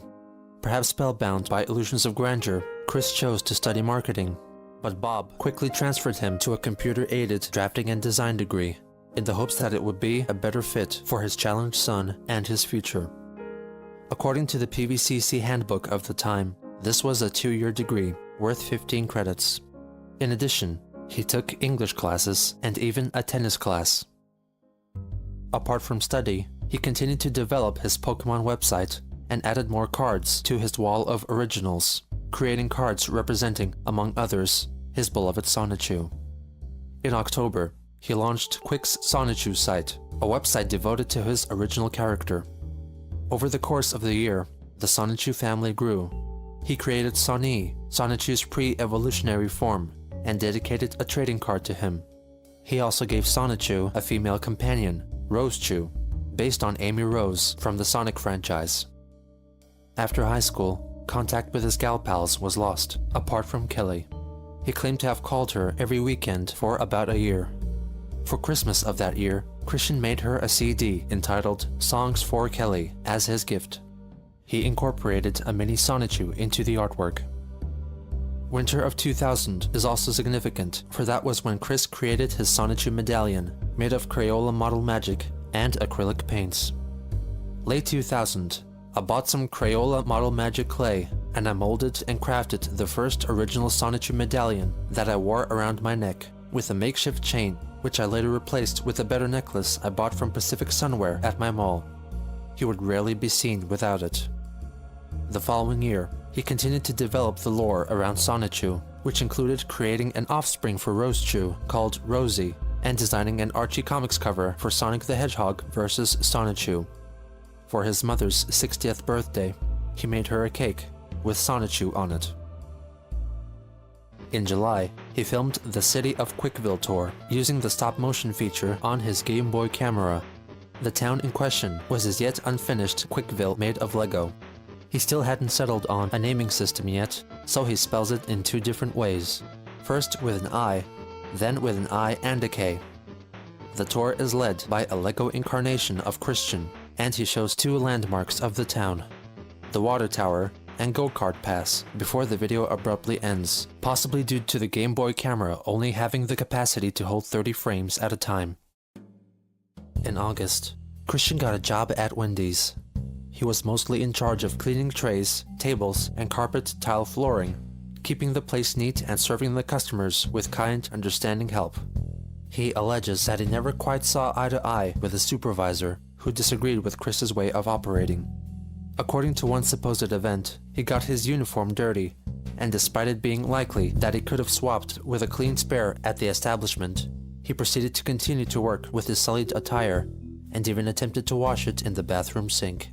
Perhaps spellbound by illusions of grandeur, Chris chose to study marketing, but Bob quickly transferred him to a computer-aided drafting and design degree, in the hopes that it would be a better fit for his challenged son and his future. According to the PVCC handbook of the time, this was a 2-year degree, worth 15 credits. In addition, he took English classes and even a tennis class. Apart from study, he continued to develop his Pokemon website and added more cards to his wall of originals, creating cards representing, among others, his beloved Sonichu. In October, he launched Quick's Sonichu site, a website devoted to his original character. Over the course of the year, the Sonichu family grew. He created Soni, Sonichu's pre-evolutionary form, and dedicated a trading card to him. He also gave Sonichu a female companion, Rosechu, based on Amy Rose from the Sonic franchise. After high school, contact with his gal pals was lost, apart from Kelly. He claimed to have called her every weekend for about a year. For Christmas of that year, Christian made her a CD entitled Songs for Kelly as his gift. He incorporated a mini Sonichu into the artwork. Winter of 2000 is also significant, for that was when Chris created his Sonichu medallion, made of Crayola Model Magic and acrylic paints. Late 2000, I bought some Crayola Model Magic clay, and I molded and crafted the first original Sonichu medallion that I wore around my neck, with a makeshift chain, which I later replaced with a better necklace I bought from Pacific Sunwear at my mall. He would rarely be seen without it. The following year, he continued to develop the lore around Sonichu, which included creating an offspring for Rosechu called Rosie, and designing an Archie Comics cover for Sonic the Hedgehog vs. Sonichu. For his mother's 60th birthday, he made her a cake with Sonichu on it. In July, he filmed the City of Quickville tour using the stop-motion feature on his Game Boy camera. The town in question was his yet unfinished Quickville made of Lego. He still hadn't settled on a naming system yet, so he spells it in 2 different ways. First with an I, then with an I and a K. The tour is led by a Lego incarnation of Christian, and he shows 2 landmarks of the town, the water tower and go-kart pass, before the video abruptly ends, possibly due to the Game Boy camera only having the capacity to hold 30 frames at a time. In August, Christian got a job at Wendy's. He was mostly in charge of cleaning trays, tables, and carpet tile flooring, keeping the place neat and serving the customers with kind, understanding help. He alleges that he never quite saw eye to eye with his supervisor, who disagreed with Chris's way of operating. According to one supposed event, he got his uniform dirty, and despite it being likely that he could have swapped with a clean spare at the establishment, he proceeded to continue to work with his sullied attire, and even attempted to wash it in the bathroom sink.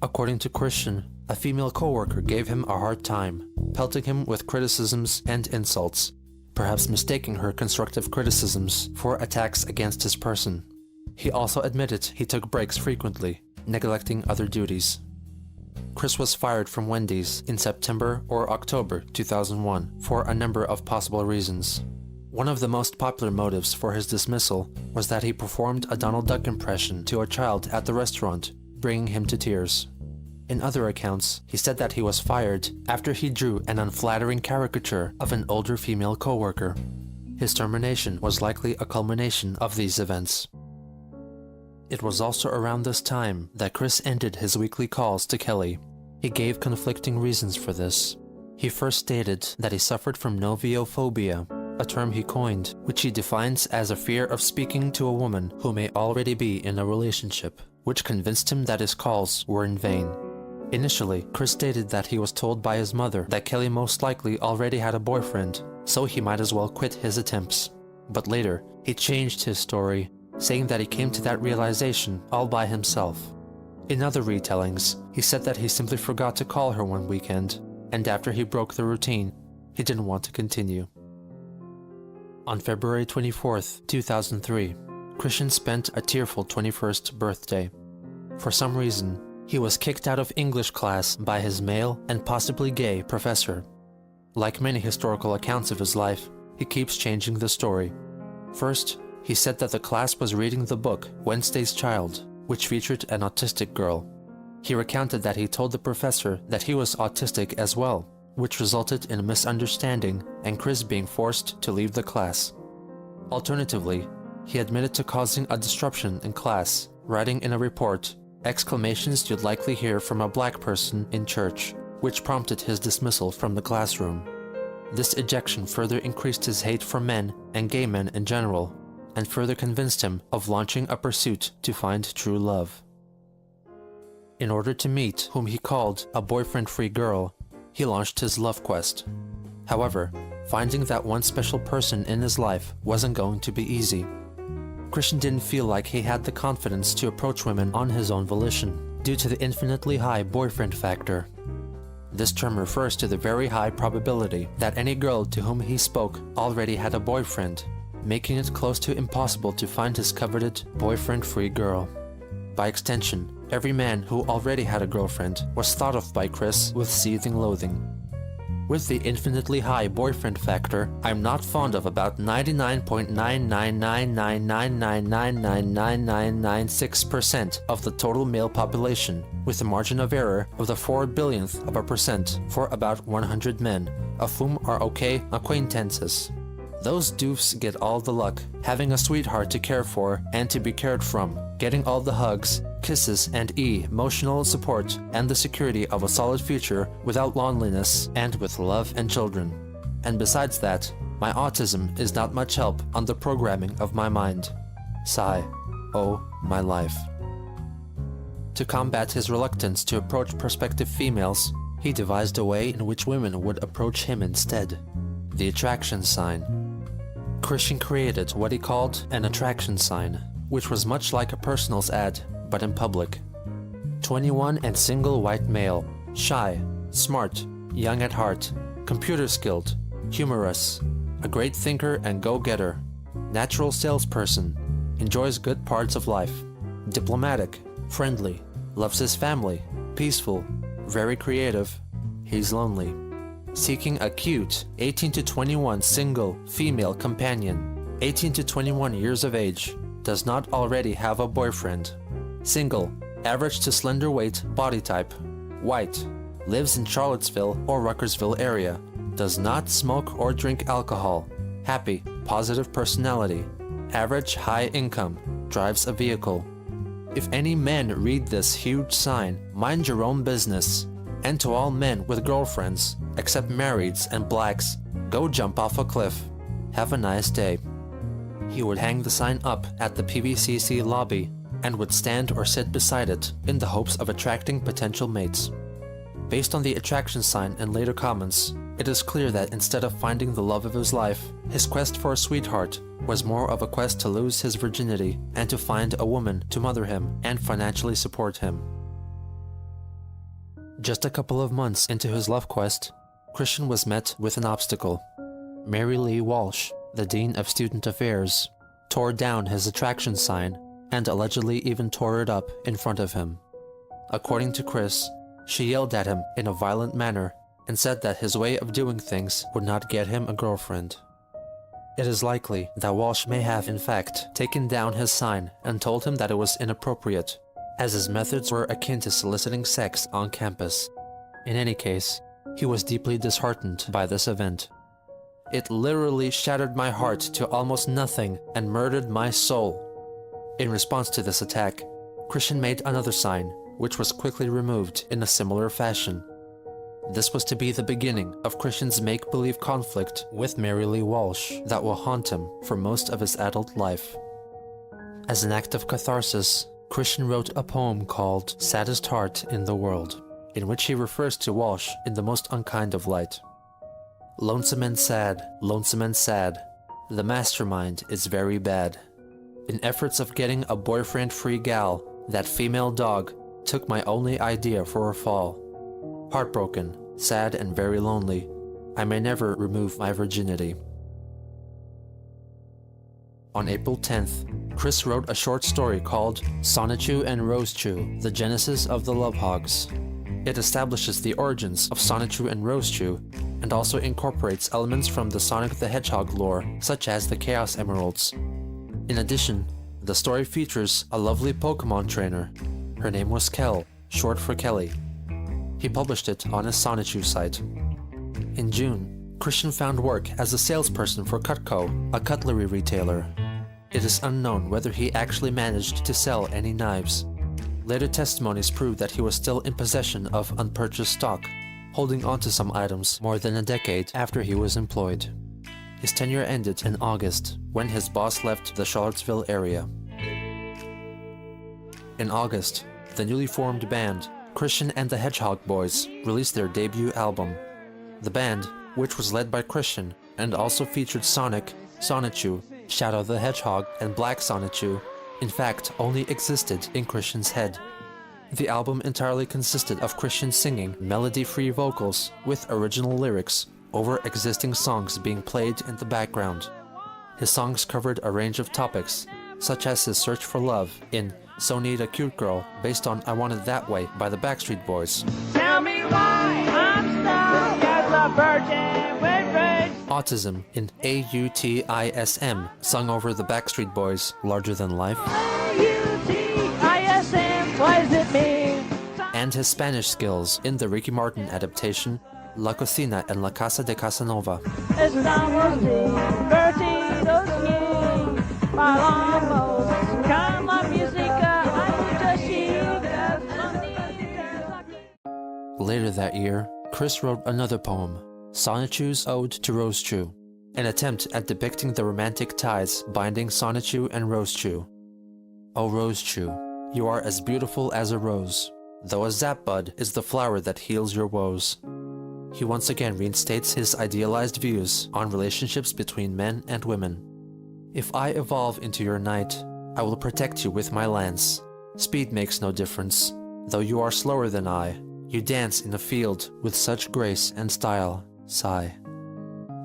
According to Christian, a female co-worker gave him a hard time, pelting him with criticisms and insults, perhaps mistaking her constructive criticisms for attacks against his person. He also admitted he took breaks frequently, neglecting other duties. Chris was fired from Wendy's in September or October 2001 for a number of possible reasons. One of the most popular motives for his dismissal was that he performed a Donald Duck impression to a child at the restaurant, bringing him to tears. In other accounts, he said that he was fired after he drew an unflattering caricature of an older female co-worker. His termination was likely a culmination of these events. It was also around this time that Chris ended his weekly calls to Kelly. He gave conflicting reasons for this. He first stated that he suffered from noviophobia, a term he coined, which he defines as a fear of speaking to a woman who may already be in a relationship, which convinced him that his calls were in vain. Initially, Chris stated that he was told by his mother that Kelly most likely already had a boyfriend, so he might as well quit his attempts. But later, he changed his story, saying that he came to that realization all by himself. In other retellings, he said that he simply forgot to call her one weekend, and after he broke the routine, he didn't want to continue. On February 24th, 2003, Christian spent a tearful 21st birthday. For some reason, he was kicked out of English class by his male and possibly gay professor. Like many historical accounts of his life, he keeps changing the story. First, he said that the class was reading the book Wednesday's Child, which featured an autistic girl. He recounted that he told the professor that he was autistic as well, which resulted in a misunderstanding and Chris being forced to leave the class. Alternatively, he admitted to causing a disruption in class, writing in a report, "exclamations you'd likely hear from a black person in church," which prompted his dismissal from the classroom. This ejection further increased his hate for men and gay men in general, and further convinced him of launching a pursuit to find true love. In order to meet whom he called a boyfriend-free girl, he launched his love quest. However, finding that one special person in his life wasn't going to be easy. Christian didn't feel like he had the confidence to approach women on his own volition, due to the infinitely high boyfriend factor. This term refers to the very high probability that any girl to whom he spoke already had a boyfriend, making it close to impossible to find his coveted boyfriend-free girl. By extension, every man who already had a girlfriend was thought of by Chris with seething loathing. With the infinitely high boyfriend factor, I'm not fond of about 99.99999999996% of the total male population, with a margin of error of the 4 billionth of a percent for about 100 men, of whom are okay acquaintances. Those doofs get all the luck, having a sweetheart to care for and to be cared from, getting all the hugs, kisses and emotional support and the security of a solid future without loneliness and with love and children. And besides that, my autism is not much help on the programming of my mind. Sigh. Oh, my life. To combat his reluctance to approach prospective females, he devised a way in which women would approach him instead. The attraction sign. Christian created what he called an attraction sign, which was much like a personals ad, but in public. 21 and single white male, shy, smart, young at heart, computer skilled, humorous, a great thinker and go-getter, natural salesperson, enjoys good parts of life, diplomatic, friendly, loves his family, peaceful, very creative, he's lonely. Seeking a cute 18 to 21 single female companion, 18 to 21 years of age, does not already have a boyfriend. Single, average to slender weight, body type, white, lives in Charlottesville or Ruckersville area, does not smoke or drink alcohol, happy, positive personality, average high income, drives a vehicle. If any men read this huge sign, mind your own business. And to all men with girlfriends, except marrieds and blacks, go jump off a cliff. Have a nice day. He would hang the sign up at the PVCC lobby and would stand or sit beside it in the hopes of attracting potential mates. Based on the attraction sign and later comments, it is clear that instead of finding the love of his life, his quest for a sweetheart was more of a quest to lose his virginity and to find a woman to mother him and financially support him. Just a couple of months into his love quest, Christian was met with an obstacle. Mary Lee Walsh, the Dean of Student Affairs, tore down his attraction sign and allegedly even tore it up in front of him. According to Chris, she yelled at him in a violent manner and said that his way of doing things would not get him a girlfriend. It is likely that Walsh may have in fact taken down his sign and told him that it was inappropriate, as his methods were akin to soliciting sex on campus. In any case, he was deeply disheartened by this event. It literally shattered my heart to almost nothing and murdered my soul. In response to this attack, Christian made another sign, which was quickly removed in a similar fashion. This was to be the beginning of Christian's make-believe conflict with Mary Lee Walsh that will haunt him for most of his adult life. As an act of catharsis, Christian wrote a poem called Saddest Heart in the World, in which he refers to Walsh in the most unkind of light. Lonesome and sad, The mastermind is very bad. In efforts of getting a boyfriend-free gal, that female dog took my only idea for a fall. Heartbroken, sad, and very lonely, I may never remove my virginity. On April 10th, Chris wrote a short story called Sonichu and Rosechu, The Genesis of the Love Hogs. It establishes the origins of Sonichu and Rosechu, and also incorporates elements from the Sonic the Hedgehog lore, such as the Chaos Emeralds. In addition, the story features a lovely Pokemon trainer. Her name was Kel, short for Kelly. He published it on his Sonichu site. In June, Christian found work as a salesperson for Cutco, a cutlery retailer. It is unknown whether he actually managed to sell any knives. Later testimonies prove that he was still in possession of unpurchased stock, holding onto some items more than a decade after he was employed. His tenure ended in August, when his boss left the Charlottesville area. In August, the newly formed band, Christian and the Hedgehog Boys, released their debut album. The band, which was led by Christian, and also featured Sonic, Sonichu, Shadow the Hedgehog, and Black Sonichu, in fact only existed in Christian's head. The album entirely consisted of Christian singing melody-free vocals with original lyrics over existing songs being played in the background. His songs covered a range of topics, such as his search for love in So Need a Cute Girl, based on I Want It That Way by the Backstreet Boys. Tell me why I'm stuck as a virgin with rage. Autism in AUTISM, sung over the Backstreet Boys' Larger Than Life. AUTISM, what does it mean? And his Spanish skills in the Ricky Martin adaptation La Cocina en la Casa de Casanova. Estamos divertidos y bailamos con la música chica. Later that year, Chris wrote another poem, Sonichu's Ode to Rosechu, an attempt at depicting the romantic ties binding Sonichu and Rosechu. O Rosechu, you are as beautiful as a rose, though a zapbud is the flower that heals your woes. He once again reinstates his idealized views on relationships between men and women. If I evolve into your knight, I will protect you with my lance. Speed makes no difference, though you are slower than I. You dance in a field with such grace and style, sigh.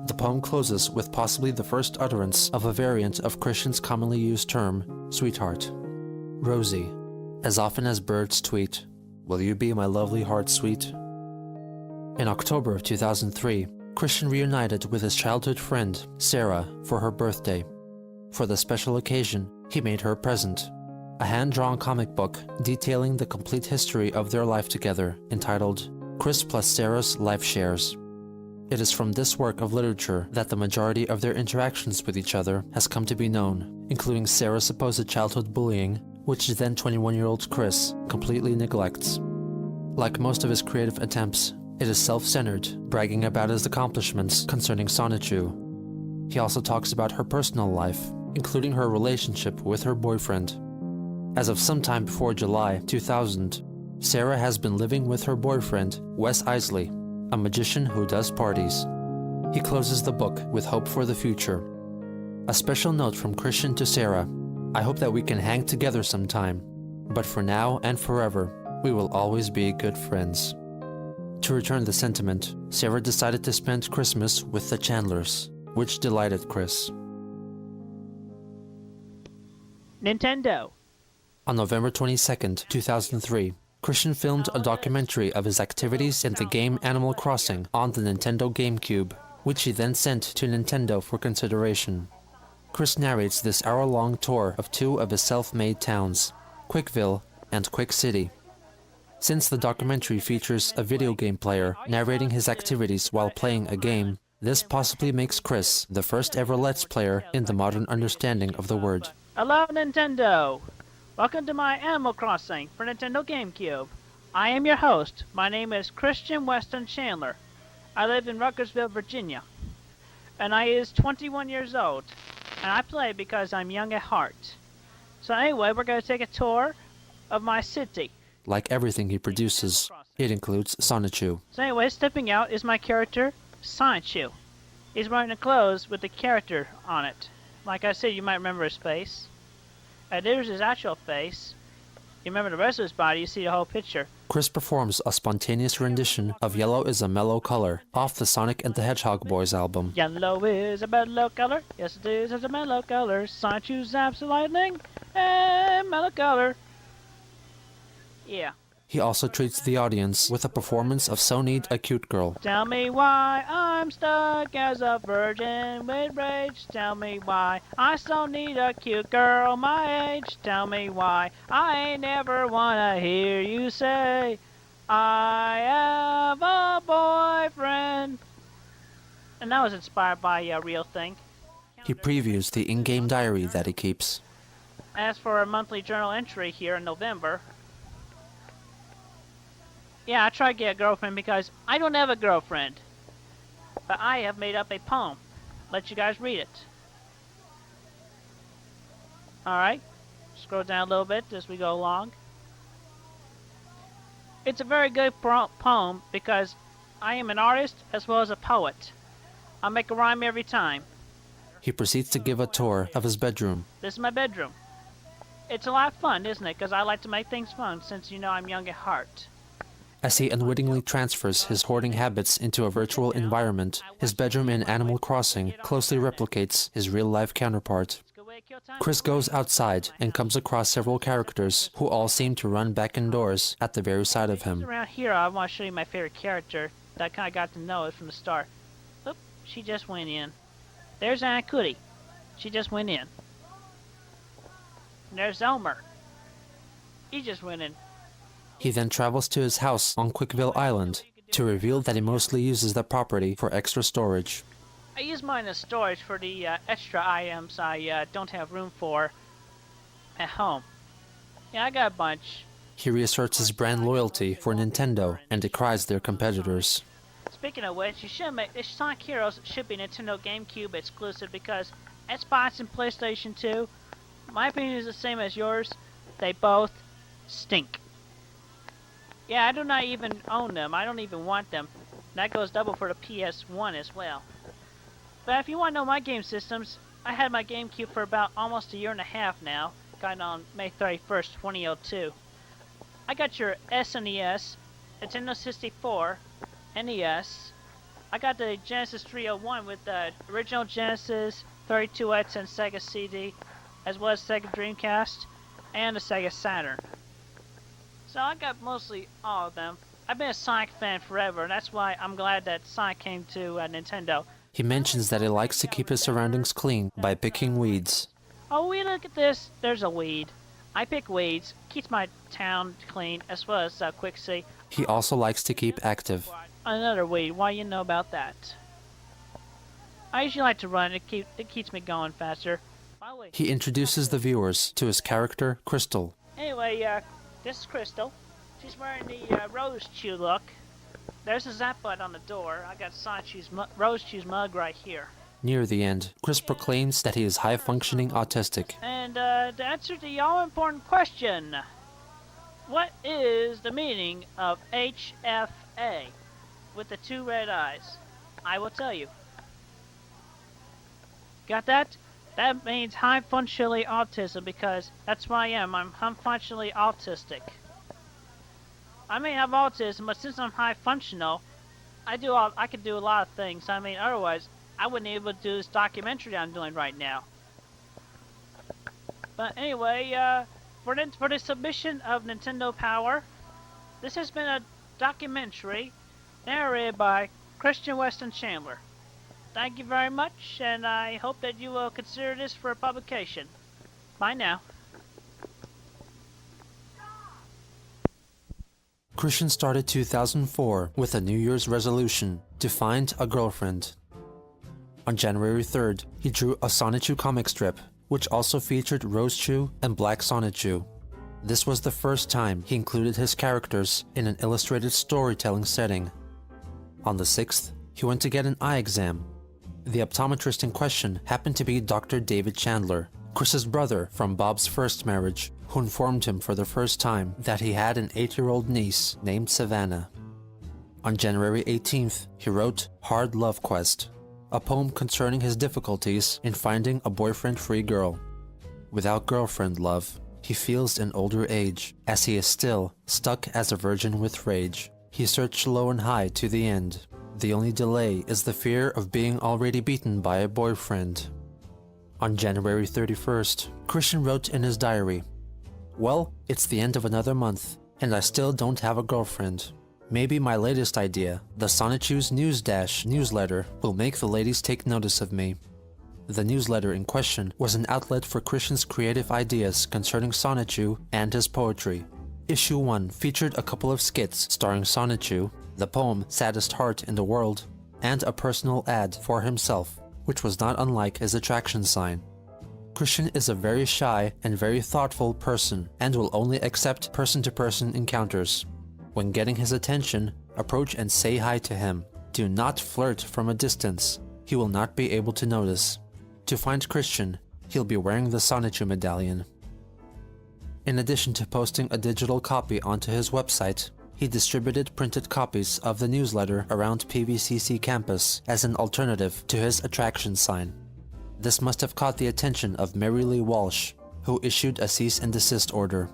The poem closes with possibly the first utterance of a variant of Christian's commonly used term, sweetheart. Rosie, as often as birds tweet, will you be my lovely heart sweet? In October of 2003, Christian reunited with his childhood friend, Sarah, for her birthday. For the special occasion, he made her a present, a hand-drawn comic book detailing the complete history of their life together, entitled Chris plus Sarah's Life Shares. It is from this work of literature that the majority of their interactions with each other has come to be known, including Sarah's supposed childhood bullying, which then 21-year-old Chris completely neglects. Like most of his creative attempts, it is self-centered, bragging about his accomplishments concerning Sonichu. He also talks about her personal life, including her relationship with her boyfriend. As of sometime before July 2000, Sarah has been living with her boyfriend, Wes Isley, a magician who does parties. He closes the book with hope for the future. A special note from Christian to Sarah: I hope that we can hang together sometime, but for now and forever, we will always be good friends. To return the sentiment, Sarah decided to spend Christmas with the Chandlers, which delighted Chris. Nintendo. On November 22, 2003, Christian filmed a documentary of his activities in the game Animal Crossing on the Nintendo GameCube, which he then sent to Nintendo for consideration. Chris narrates this hour-long tour of two of his self-made towns, Quickville and Quick City. Since the documentary features a video game player narrating his activities while playing a game, this possibly makes Chris the first ever Let's Player in the modern understanding of the word. Hello, Nintendo! Welcome to my Animal Crossing for Nintendo GameCube. I am your host. My name is Christian Weston Chandler. I live in Ruckersville, Virginia. And I is 21 years old. And I play because I'm young at heart. So anyway, we're going to take a tour of my city. Like everything he produces, it includes Sonichu. So anyway, stepping out is my character, Sonichu. He's wearing the clothes with the character on it. Like I said, you might remember his face. There's his actual face. You remember the rest of his body, you see the whole picture. Chris performs a spontaneous rendition of Yellow is a Mellow Color off the Sonic and the Hedgehog Boys album. Yellow is a mellow color. Yes, it is a mellow color. Sonic choose zaps the lightning. And mellow color. Yeah. He also treats the audience with a performance of So Need a Cute Girl. Tell me why I'm stuck as a virgin with rage. Tell me why I so need a cute girl my age. Tell me why I ain't never wanna hear you say I have a boyfriend. And that was inspired by a real thing. He previews the in-game diary that he keeps. As for a monthly journal entry here in November, yeah, I tried to get a girlfriend because I don't have a girlfriend. But I have made up a poem. Let you guys read it. Alright. Scroll down a little bit as we go along. It's a very good poem because I am an artist as well as a poet. I make a rhyme every time. He proceeds to give a tour of his bedroom. This is my bedroom. It's a lot of fun, isn't it? Because I like to make things fun since you know I'm young at heart. As he unwittingly transfers his hoarding habits into a virtual environment, his bedroom in Animal Crossing closely replicates his real-life counterpart. Chris goes outside and comes across several characters who all seem to run back indoors at the very sight of him. Around here, I want to show you my favorite character that I kind of got to know it from the start. Oop, she just went in. There's Aunt Cootie. She just went in. And there's Elmer. He just went in. He then travels to his house on Quickville Island to reveal that he mostly uses the property for extra storage. I use mine as storage for the extra items I don't have room for at home. Yeah, I got a bunch. He reasserts his brand loyalty for Nintendo and decries their competitors. Speaking of which, Sonic Heroes should be Nintendo GameCube exclusive because Xbox and PlayStation 2, my opinion is the same as yours. They both stink. Yeah, I do not even own them. I don't even want them. That goes double for the PS1 as well. But if you want to know my game systems, I had my GameCube for about almost a year and a half now. Got it on May 31st, 2002. I got your SNES, Nintendo 64, NES. I got the Genesis 301 with the original Genesis, 32X and Sega CD, as well as Sega Dreamcast, and the Sega Saturn. So I got mostly all of them. I've been a Sonic fan forever, and that's why I'm glad that Sonic came to Nintendo. He mentions that he likes to keep his surroundings clean by picking weeds. Oh, we look at this. There's a weed. I pick weeds. Keeps my town clean, as well as Quixie. He also likes to keep active. Another weed. Why you know about that? I usually like to run. It keeps me going faster. He introduces the viewers to his character, Crystal. Anyway, this is Crystal. She's wearing the Rose Chew look. There's a zap button on the door. I got Sonic Rose Chew's mug right here. Near the end, Chris proclaims that he is high-functioning autistic. And to answer the all-important question, what is the meaning of HFA with the two red eyes? I will tell you. Got that? That means high-functionally autism because that's what I am. I'm high-functionally autistic. I may have autism, but since I'm high-functional, I can do a lot of things. I mean, otherwise, I wouldn't be able to do this documentary that I'm doing right now. But anyway, for the submission of Nintendo Power, this has been a documentary narrated by Christian Weston Chandler. Thank you very much, and I hope that you will consider this for publication. Bye now. Christian started 2004 with a New Year's resolution to find a girlfriend. On January 3rd, he drew a Sonichu comic strip, which also featured Rose Chew and Black Sonichu. This was the first time he included his characters in an illustrated storytelling setting. On the 6th, he went to get an eye exam. The optometrist in question happened to be Dr. David Chandler, Chris's brother from Bob's first marriage, who informed him for the first time that he had an 8-year-old niece named Savannah. On January 18th, he wrote Hard Love Quest, a poem concerning his difficulties in finding a boyfriend-free girl. Without girlfriend love, he feels in older age, as he is still stuck as a virgin with rage. He searched low and high to the end. The only delay is the fear of being already beaten by a boyfriend. On January 31st, Christian wrote in his diary, "Well, it's the end of another month, and I still don't have a girlfriend. Maybe my latest idea, the Sonichu's News Dash newsletter, will make the ladies take notice of me." The newsletter in question was an outlet for Christian's creative ideas concerning Sonichu and his poetry. Issue 1 featured a couple of skits starring Sonichu, the poem Saddest Heart in the World, and a personal ad for himself, which was not unlike his attraction sign. Christian is a very shy and very thoughtful person and will only accept person-to-person encounters. When getting his attention, approach and say hi to him. Do not flirt from a distance. He will not be able to notice. To find Christian, he'll be wearing the Sonichu medallion. In addition to posting a digital copy onto his website, he distributed printed copies of the newsletter around PVCC campus as an alternative to his attraction sign. This must have caught the attention of Mary Lee Walsh, who issued a cease and desist order.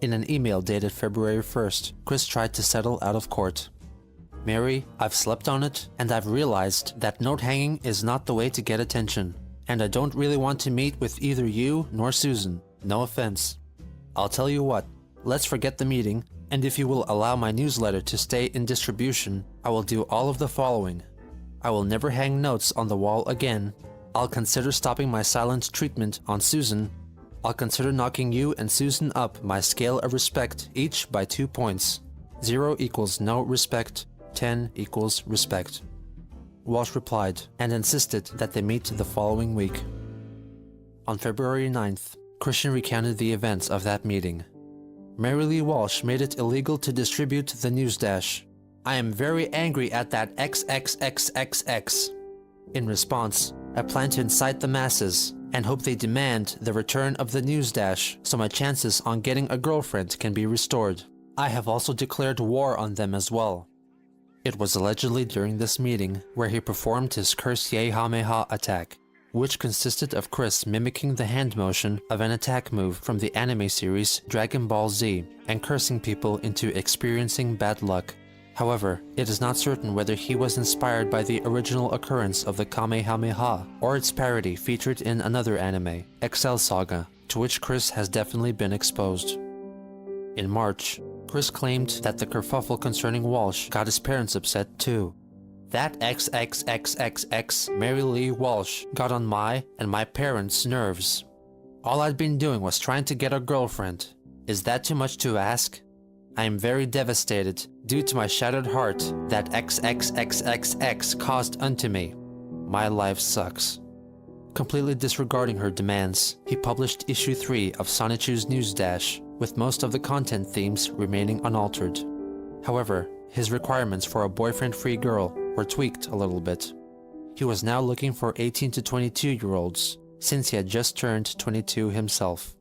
In an email dated February 1st, Chris tried to settle out of court. "Mary, I've slept on it, and I've realized that note hanging is not the way to get attention, and I don't really want to meet with either you nor Susan. No offense. I'll tell you what, let's forget the meeting, and if you will allow my newsletter to stay in distribution, I will do all of the following. I will never hang notes on the wall again. I'll consider stopping my silent treatment on Susan. I'll consider knocking you and Susan up my scale of respect each by 2 points. 0 equals no respect, 10 equals respect." Walsh replied and insisted that they meet the following week. On February 9th, Christian recounted the events of that meeting. "Mary Lee Walsh made it illegal to distribute the news dash. I am very angry at that XXXXX. In response, I plan to incite the masses and hope they demand the return of the news dash so my chances on getting a girlfriend can be restored. I have also declared war on them as well." It was allegedly during this meeting where he performed his Curse-Ye-Ha-Me-Ha attack, which consisted of Chris mimicking the hand motion of an attack move from the anime series Dragon Ball Z and cursing people into experiencing bad luck. However, it is not certain whether he was inspired by the original occurrence of the Kamehameha or its parody featured in another anime, Excel Saga, to which Chris has definitely been exposed. In March, Chris claimed that the kerfuffle concerning Walsh got his parents upset too. "That XXXXX Mary Lee Walsh got on my and my parents' nerves. All I'd been doing was trying to get a girlfriend. Is that too much to ask? I am very devastated due to my shattered heart that XXXXX caused unto me. My life sucks." Completely disregarding her demands, he published issue 3 of Sonichu's News Dash, with most of the content themes remaining unaltered. However, his requirements for a boyfriend-free girl were tweaked a little bit. He was now looking for 18 to 22-year-olds, since he had just turned 22 himself.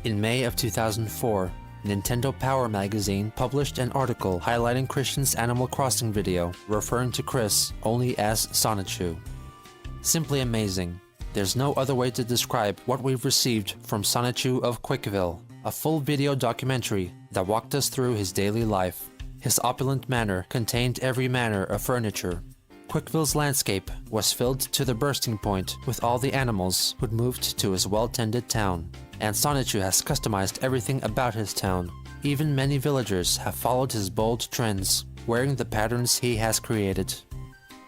In May of 2004, Nintendo Power magazine published an article highlighting Christian's Animal Crossing video, referring to Chris only as Sonichu. Simply amazing. There's no other way to describe what we've received from Sonichu of Quickville, a full video documentary that walked us through his daily life. His opulent manor contained every manner of furniture. Quickville's landscape was filled to the bursting point with all the animals who'd moved to his well-tended town. And Sonichu has customized everything about his town. Even many villagers have followed his bold trends, wearing the patterns he has created.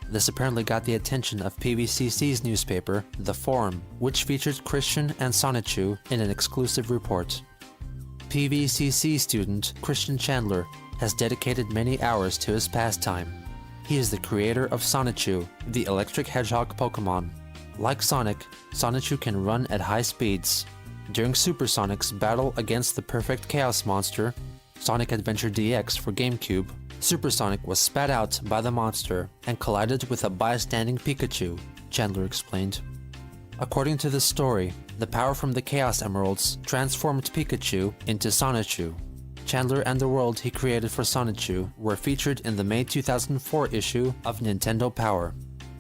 This apparently got the attention of PVCC's newspaper, The Forum, which featured Christian and Sonichu in an exclusive report. PVCC student Christian Chandler has dedicated many hours to his pastime. He is the creator of Sonichu, the electric hedgehog Pokemon. Like Sonic, Sonichu can run at high speeds. During Supersonic's battle against the perfect Chaos Monster, Sonic Adventure DX for GameCube, Supersonic was spat out by the monster and collided with a bystanding Pikachu, Chandler explained. According to the story, the power from the Chaos Emeralds transformed Pikachu into Sonichu. Chandler and the world he created for Sonichu were featured in the May 2004 issue of Nintendo Power.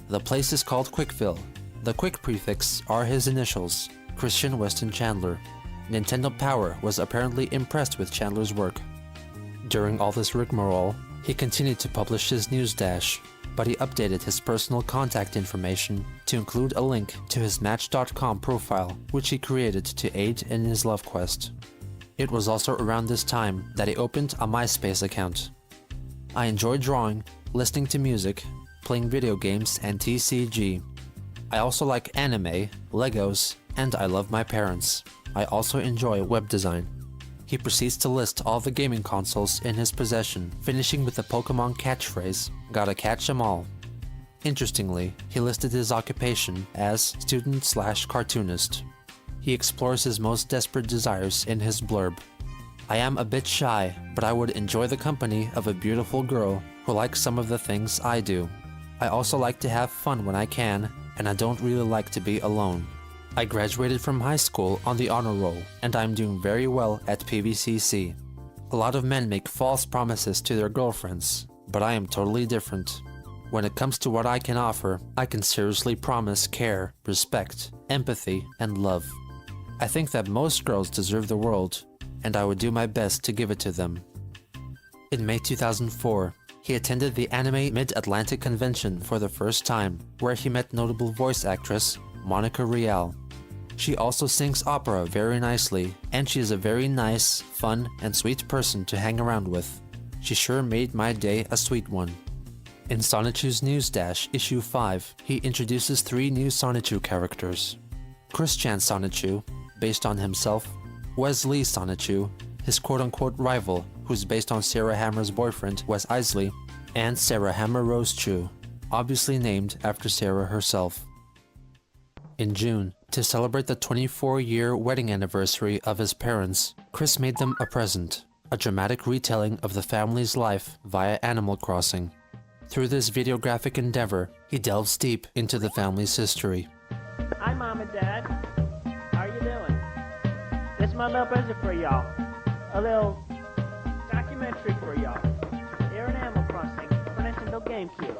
The place is called Quickville. The Quick prefix are his initials, Christian Weston Chandler. Nintendo Power was apparently impressed with Chandler's work. During all this rigmarole, he continued to publish his news dash, but he updated his personal contact information to include a link to his Match.com profile, which he created to aid in his love quest. It was also around this time that he opened a MySpace account. I enjoy drawing, listening to music, playing video games, and TCG. I also like anime, Legos, and I love my parents. I also enjoy web design. He proceeds to list all the gaming consoles in his possession, finishing with the Pokemon catchphrase, "Gotta catch 'em all." Interestingly, he listed his occupation as student/cartoonist. He explores his most desperate desires in his blurb. "I am a bit shy, but I would enjoy the company of a beautiful girl who likes some of the things I do. I also like to have fun when I can, and I don't really like to be alone. I graduated from high school on the honor roll, and I'm doing very well at PVCC. A lot of men make false promises to their girlfriends, but I am totally different. When it comes to what I can offer, I can seriously promise care, respect, empathy, and love. I think that most girls deserve the world, and I would do my best to give it to them." In May 2004, he attended the Anime Mid-Atlantic Convention for the first time, where he met notable voice actress Monica Rial. She also sings opera very nicely, and she is a very nice, fun, and sweet person to hang around with. She sure made my day a sweet one. In Sonichu's News Dash issue 5, he introduces 3 new Sonichu characters. Christian Sonichu, based on himself, Wesley Sonichu, his quote-unquote rival, who's based on Sarah Hammer's boyfriend, Wes Isley, and Sarah Hammer Rose Chu, obviously named after Sarah herself. In June, to celebrate the 24-year wedding anniversary of his parents, Chris made them a present, a dramatic retelling of the family's life via Animal Crossing. Through this videographic endeavor, he delves deep into the family's history. Hi, Mom and Dad. How are you doing? This is my little present for y'all. A little documentary for y'all. Here in Animal Crossing for Nintendo GameCube.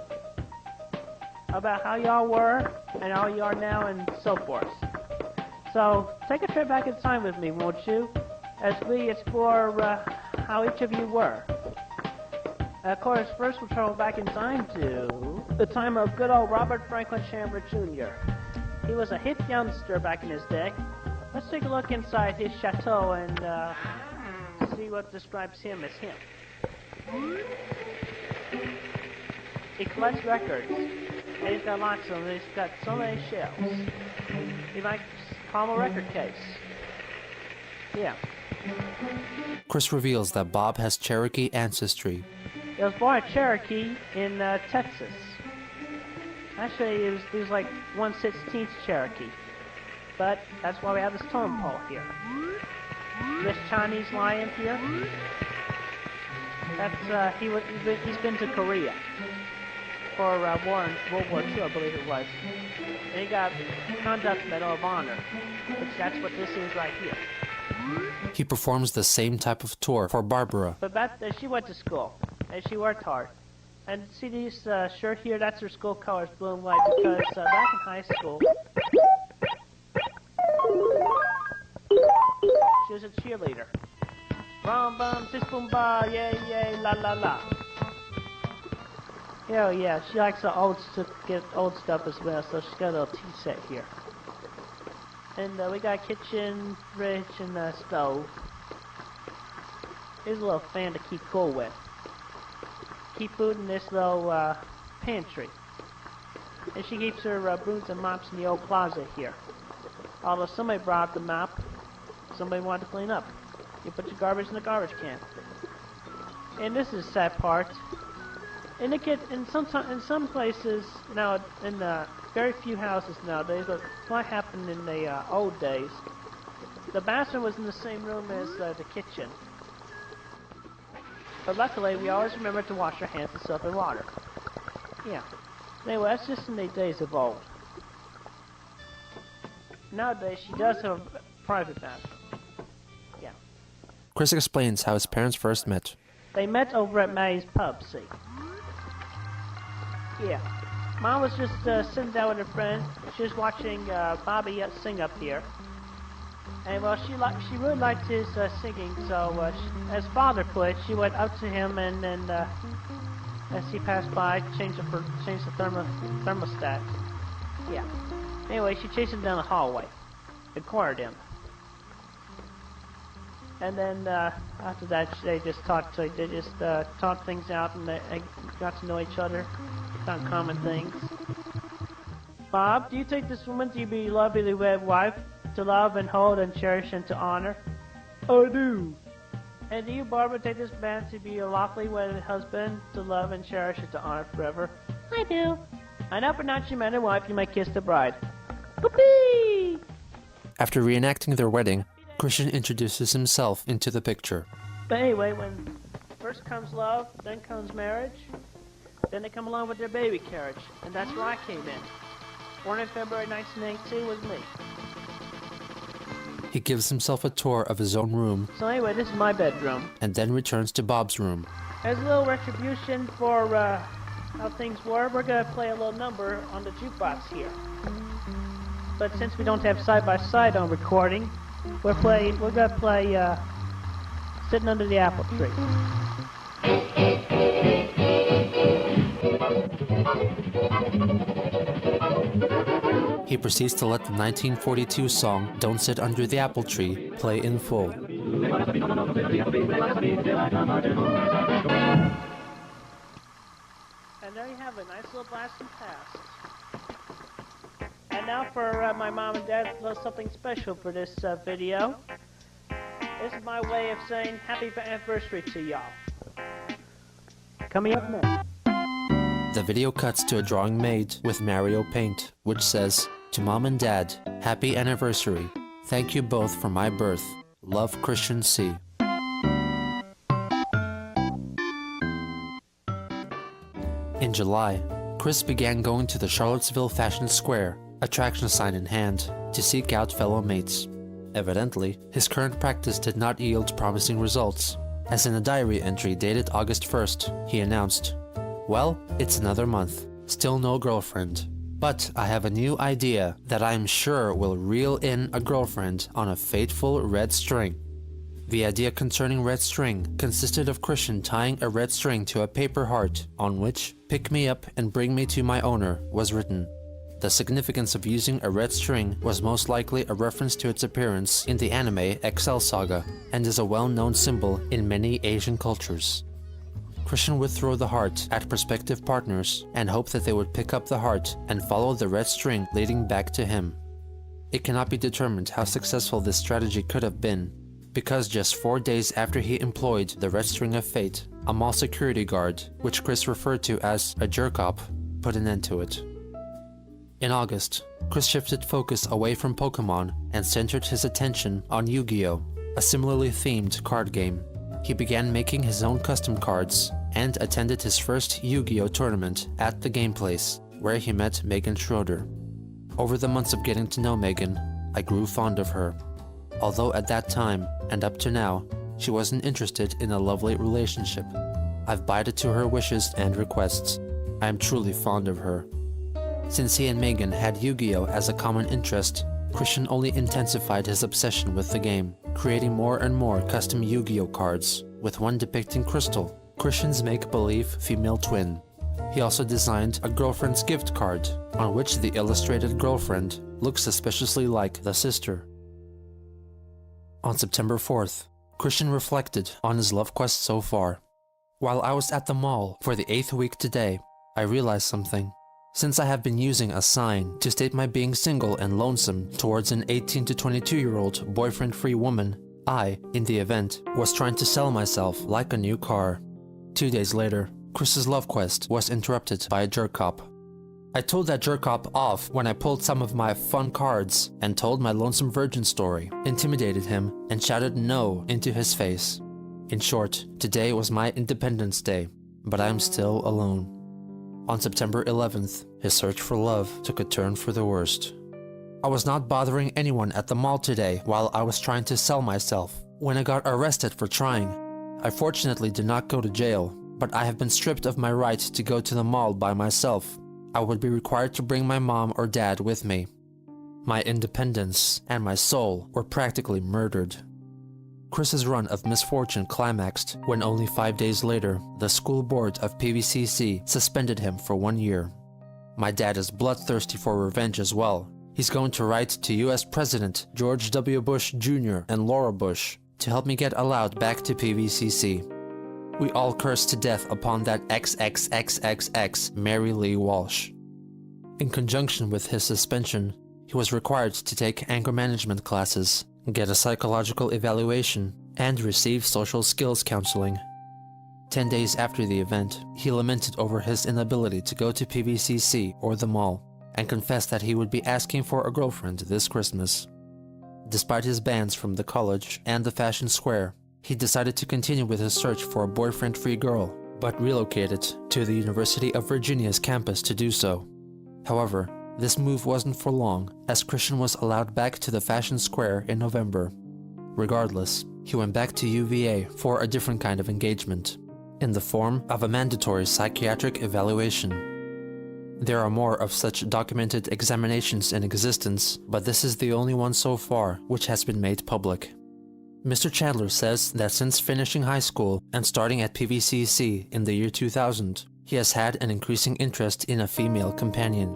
About how y'all were and how you are now and so forth. So take a trip back in time with me, won't you? As we explore how each of you were. Of course, first we'll travel back in time to the time of good old Robert Franklin Chandler Jr. He was a hip youngster back in his day. Let's take a look inside his chateau and see what describes him as him. He collects records, and he's got lots of them. He's got so many shelves. He likes Palmer record case. Yeah. Chris reveals that Bob has Cherokee ancestry. He was born in Cherokee in Texas. Actually, he was like 1/16 Cherokee. But that's why we have this totem pole here. This Chinese lion here. That's he's been to Korea for World War II, I believe it was. And he got Conduct Medal of Honor, which that's what this is right here. He performs the same type of tour for Barbara. But she went to school, and she worked hard. And see these shirt here, that's her school colors, blue and white, because back in high school, she was a cheerleader. Rum bum, sis boom ba, yay yay, la la la. Hell yeah, she likes the old stuff as well, so she's got a little tea set here. And we got a kitchen, fridge, and a stove. Here's a little fan to keep cool with. Keep food in this little pantry. And she keeps her brooms and mops in the old closet here. Although somebody brought up the mop, somebody wanted to clean up. You put your garbage in the garbage can. And this is the sad part. In some places now, in very few houses nowadays, but what happened in the old days, the bathroom was in the same room as the kitchen. But luckily, we always remember to wash our hands with soap and water. Yeah. Anyway, that's just in the days of old. Nowadays, she does have a private bathroom. Yeah. Chris explains how his parents first met. They met over at May's pub, see. Yeah. Mom was just sitting down with her friend. She was watching Bobby sing up here. And well, she really liked his singing, so as father put it, she went up to him and then as he passed by, changed the thermostat. Yeah. Anyway, she chased him down the hallway and cornered him. And then after that, they just talked things out, and they got to know each other, found common things. Bob, do you take this woman to be your lovely wed wife, to love and hold and cherish and to honor? I do. And do you, Barbara, take this man to be your lawfully wedded husband, to love and cherish and to honor forever? I do. I now pronounce you man and wife. You may kiss the bride. Whoopee! After reenacting their wedding, Christian introduces himself into the picture. But anyway, when first comes love, then comes marriage, then they come along with their baby carriage, and that's where I came in. Born in February 1982 was me. He gives himself a tour of his own room. So anyway, this is my bedroom. And then returns to Bob's room. As a little retribution for how things were, we're going to play a little number on the jukebox here. But since we don't have side-by-side on recording, we're going to play Sitting Under the Apple Tree. He proceeds to let the 1942 song Don't Sit Under the Apple Tree play in full. And there you have a nice little blast from past. And now for my mom and dad, something special for this video. This is my way of saying happy anniversary to y'all. Coming up next. The video cuts to a drawing made with Mario paint, which says, "To Mom and Dad, happy anniversary. Thank you both for my birth. Love, Christian C." In July, Chris began going to the Charlottesville Fashion Square, attraction sign in hand, to seek out fellow mates. Evidently, his current practice did not yield promising results, as in a diary entry dated August 1st, he announced, "Well, it's another month. Still no girlfriend. But I have a new idea that I'm sure will reel in a girlfriend on a fateful red string." The idea concerning red string consisted of Christian tying a red string to a paper heart on which "Pick me up and bring me to my owner" was written. The significance of using a red string was most likely a reference to its appearance in the anime Excel Saga and is a well-known symbol in many Asian cultures. Christian would throw the heart at prospective partners and hope that they would pick up the heart and follow the red string leading back to him. It cannot be determined how successful this strategy could have been, because just 4 days after he employed the red string of fate, a mall security guard, which Chris referred to as a jerk-op, put an end to it. In August, Chris shifted focus away from Pokemon and centered his attention on Yu-Gi-Oh!, a similarly themed card game. He began making his own custom cards and attended his first Yu-Gi-Oh! Tournament at the Game Place, where he met Megan Schroeder. Over the months of getting to know Megan, I grew fond of her. Although at that time, and up to now, she wasn't interested in a lovely relationship. I've bided to her wishes and requests. I am truly fond of her. Since he and Megan had Yu-Gi-Oh! As a common interest, Christian only intensified his obsession with the game, creating more and more custom Yu-Gi-Oh! Cards, with one depicting Crystal, Christian's make-believe female twin. He also designed a girlfriend's gift card, on which the illustrated girlfriend looks suspiciously like the sister. On September 4th, Christian reflected on his love quest so far. While I was at the mall for the 8th week today, I realized something. Since I have been using a sign to state my being single and lonesome towards an 18 to 22-year-old boyfriend-free woman, I, in the event, was trying to sell myself like a new car. 2 days later, Chris's love quest was interrupted by a jerk-op. I told that jerk-op off when I pulled some of my fun cards and told my lonesome virgin story, intimidated him, and shouted no into his face. In short, today was my Independence Day, but I am still alone. On September 11th, his search for love took a turn for the worst. I was not bothering anyone at the mall today while I was trying to sell myself. when I got arrested for trying. I fortunately did not go to jail, but I have been stripped of my right to go to the mall by myself. I would be required to bring my mom or dad with me. My independence and my soul were practically murdered. Chris's run of misfortune climaxed when only 5 days later, the school board of PVCC suspended him for 1 year. My dad is bloodthirsty for revenge as well. He's going to write to US President George W. Bush Jr. and Laura Bush to help me get allowed back to PVCC. We all cursed to death upon that XXXXX Mary Lee Walsh. In conjunction with his suspension, he was required to take anger management classes, get a psychological evaluation, and receive social skills counseling. 10 days after the event, he lamented over his inability to go to PVCC or the mall, and confessed that he would be asking for a girlfriend this Christmas. Despite his bans from the college and the fashion square, he decided to continue with his search for a boyfriend-free girl, but relocated to the University of Virginia's campus to do so. However, this move wasn't for long, as Christian was allowed back to the fashion square in November. Regardless, he went back to UVA for a different kind of engagement, in the form of a mandatory psychiatric evaluation. There are more of such documented examinations in existence, but this is the only one so far which has been made public. Mr. Chandler says that since finishing high school and starting at PVCC in the year 2000, he has had an increasing interest in a female companion.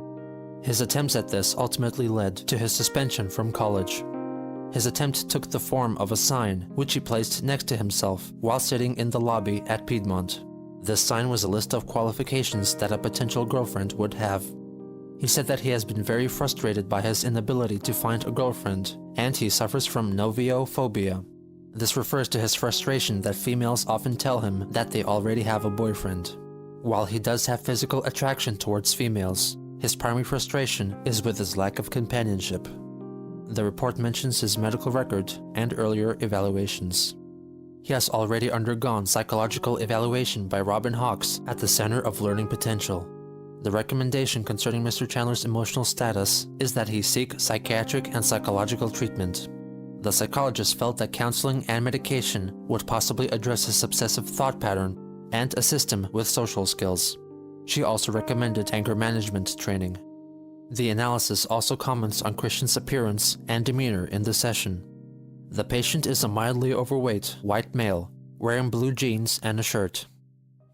His attempts at this ultimately led to his suspension from college. His attempt took the form of a sign which he placed next to himself while sitting in the lobby at Piedmont. This sign was a list of qualifications that a potential girlfriend would have. He said that he has been very frustrated by his inability to find a girlfriend, and he suffers from noviophobia. This refers to his frustration that females often tell him that they already have a boyfriend. While he does have physical attraction towards females, his primary frustration is with his lack of companionship. The report mentions his medical record and earlier evaluations. He has already undergone psychological evaluation by Robin Hawks at the Center of Learning Potential. The recommendation concerning Mr. Chandler's emotional status is that he seek psychiatric and psychological treatment. The psychologist felt that counseling and medication would possibly address his obsessive thought pattern and assist him with social skills. She also recommended anger management training. The analysis also comments on Christian's appearance and demeanor in the session. The patient is a mildly overweight white male, wearing blue jeans and a shirt.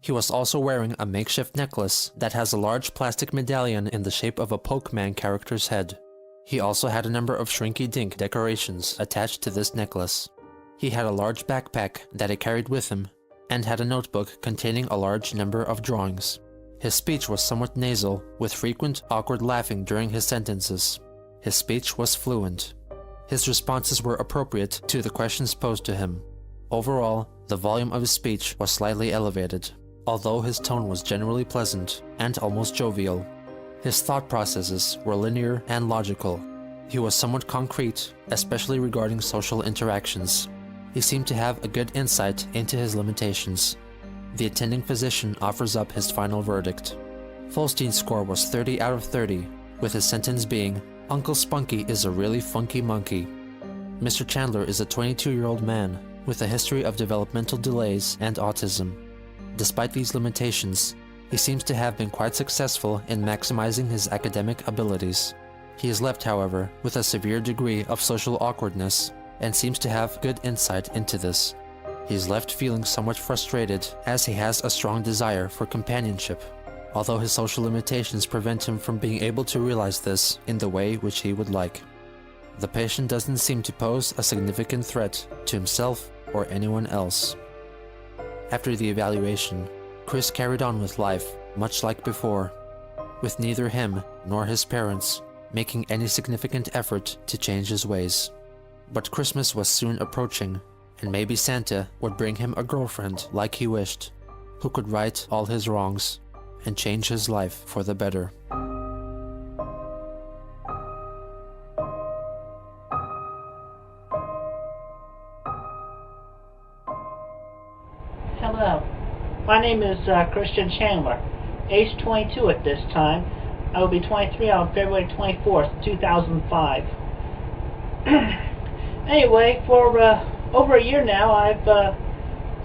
He was also wearing a makeshift necklace that has a large plastic medallion in the shape of a Pokemon character's head. He also had a number of shrinky-dink decorations attached to this necklace. He had a large backpack that he carried with him, and had a notebook containing a large number of drawings. His speech was somewhat nasal, with frequent awkward laughing during his sentences. His speech was fluent. His responses were appropriate to the questions posed to him. Overall, the volume of his speech was slightly elevated, although his tone was generally pleasant and almost jovial. His thought processes were linear and logical. He was somewhat concrete, especially regarding social interactions. He seemed to have a good insight into his limitations. The attending physician offers up his final verdict. Folstein's score was 30 out of 30, with his sentence being, "Uncle Spunky is a really funky monkey." Mr. Chandler is a 22-year-old man with a history of developmental delays and autism. Despite these limitations, he seems to have been quite successful in maximizing his academic abilities. He is left, however, with a severe degree of social awkwardness and seems to have good insight into this. He is left feeling somewhat frustrated as he has a strong desire for companionship, although his social limitations prevent him from being able to realize this in the way which he would like. The patient doesn't seem to pose a significant threat to himself or anyone else. After the evaluation, Chris carried on with life, much like before, with neither him nor his parents making any significant effort to change his ways. But Christmas was soon approaching, and maybe Santa would bring him a girlfriend like he wished, who could right all his wrongs and change his life for the better. Hello, my name is Christian Chandler, age 22 at this time. I will be 23 on February 24th, 2005. Anyway, for over a year now, I've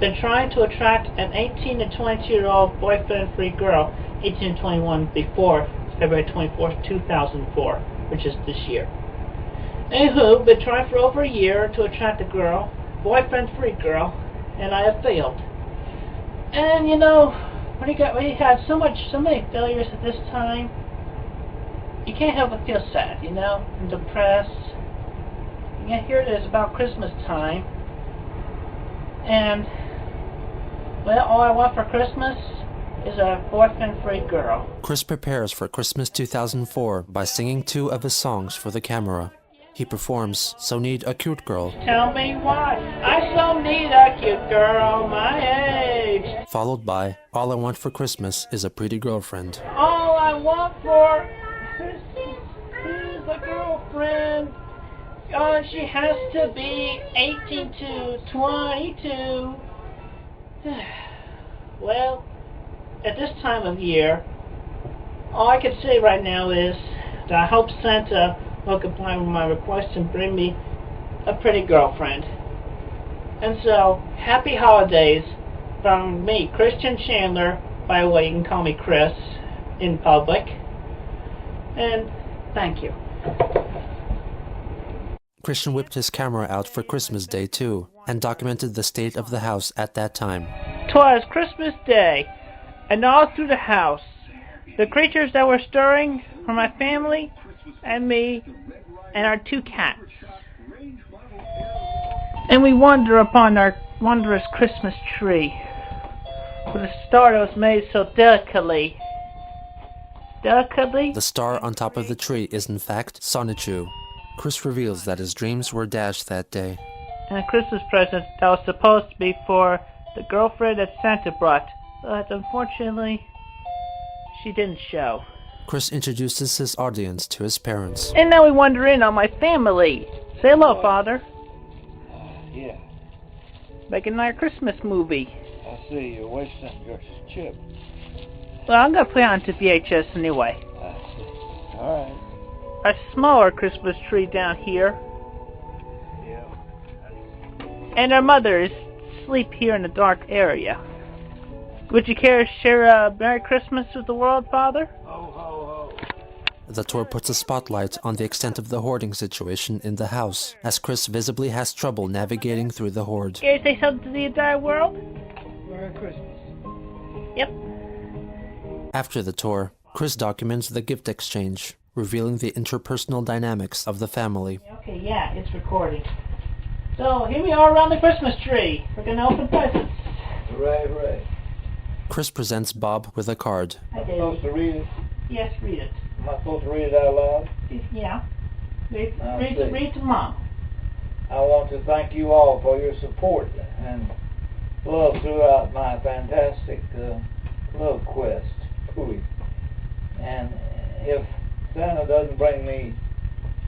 been trying to attract an 18 to 22-year-old boyfriend-free girl, 18 to 21 before February 24th, 2004, which is this year. Anywho, been trying for over a year to attract a girl, boyfriend-free girl, and I have failed. And you know, when you have so many failures at this time, you can't help but feel sad, you know, and depressed. And yet here it is about Christmas time, and well, all I want for Christmas is a boyfriend-free girl. Chris prepares for Christmas 2004 by singing 2 of his songs for the camera. He performs So Need a Cute Girl. Tell me why I so need a cute girl my age. Followed by All I Want for Christmas is a Pretty Girlfriend. All I want for Christmas is a girlfriend. She has to be 18 to 22. Well, at this time of year, all I can say right now is that I hope Santa will comply with my request and bring me a pretty girlfriend. And so, happy holidays from me, Christian Chandler. By the way, you can call me Chris in public. And thank you. Christian whipped his camera out for Christmas Day too, and documented the state of the house at that time. 'Twas Christmas Day, and all through the house, the creatures that were stirring were my family and me and our 2 cats. And we wander upon our wondrous Christmas tree with a star that was made so delicately. The star on top of the tree is in fact Sonichu. Chris reveals that his dreams were dashed that day. And a Christmas present that was supposed to be for the girlfriend that Santa brought, but unfortunately, she didn't show. Chris introduces his audience to his parents. And now we wander in on my family. Say hello, Father. Yeah. Making our Christmas movie. I see you're wasting your chip. Well, I'm gonna play on to VHS anyway. I see. All right. A smaller Christmas tree down here. Yeah. And our mother is asleep here in the dark area. Would you care to share a Merry Christmas with the world, Father? Ho, ho, ho. The tour puts a spotlight on the extent of the hoarding situation in the house, as Chris visibly has trouble navigating through the hoard. Care to say something to the entire world? Merry Christmas. Yep. After the tour, Chris documents the gift exchange, revealing the interpersonal dynamics of the family. Okay, yeah, it's recording. So, here we are around the Christmas tree. We're gonna open presents. Hooray, hooray. Chris presents Bob with a card. Hi, Am I David. supposed to read it? Yes, read it. Am I supposed to read it out loud? Yeah. Read see. to Mom. I want to thank you all for your support and love throughout my fantastic love quest. Pooey. And if Santa doesn't bring me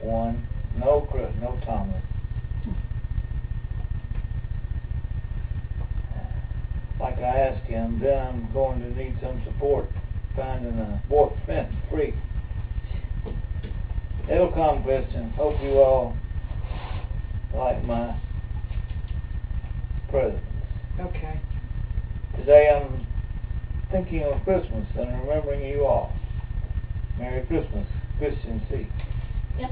one, no Chris, no Thomas. Like I asked him, then I'm going to need some support finding a boyfriend free. It'll come, Christian. Hope you all like my presents. Okay. Today I'm thinking of Christmas and remembering you all. Merry Christmas, Christian C. Yep.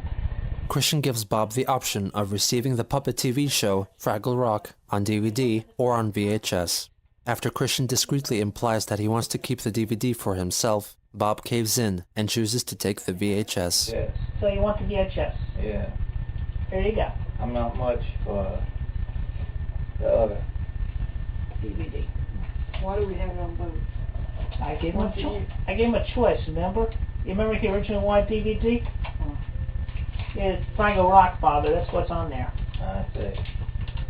Christian gives Bob the option of receiving the puppet TV show Fraggle Rock on DVD or on VHS. After Christian discreetly implies that he wants to keep the DVD for himself, Bob caves in and chooses to take the VHS. Yes. So you want the VHS? Yeah. There you go. I'm not much for the other. DVD. Why do we have it on both? I gave him a choice, remember? You remember he originally wanted DVD? It's Fraggle Rock, Father. That's what's on there. I see.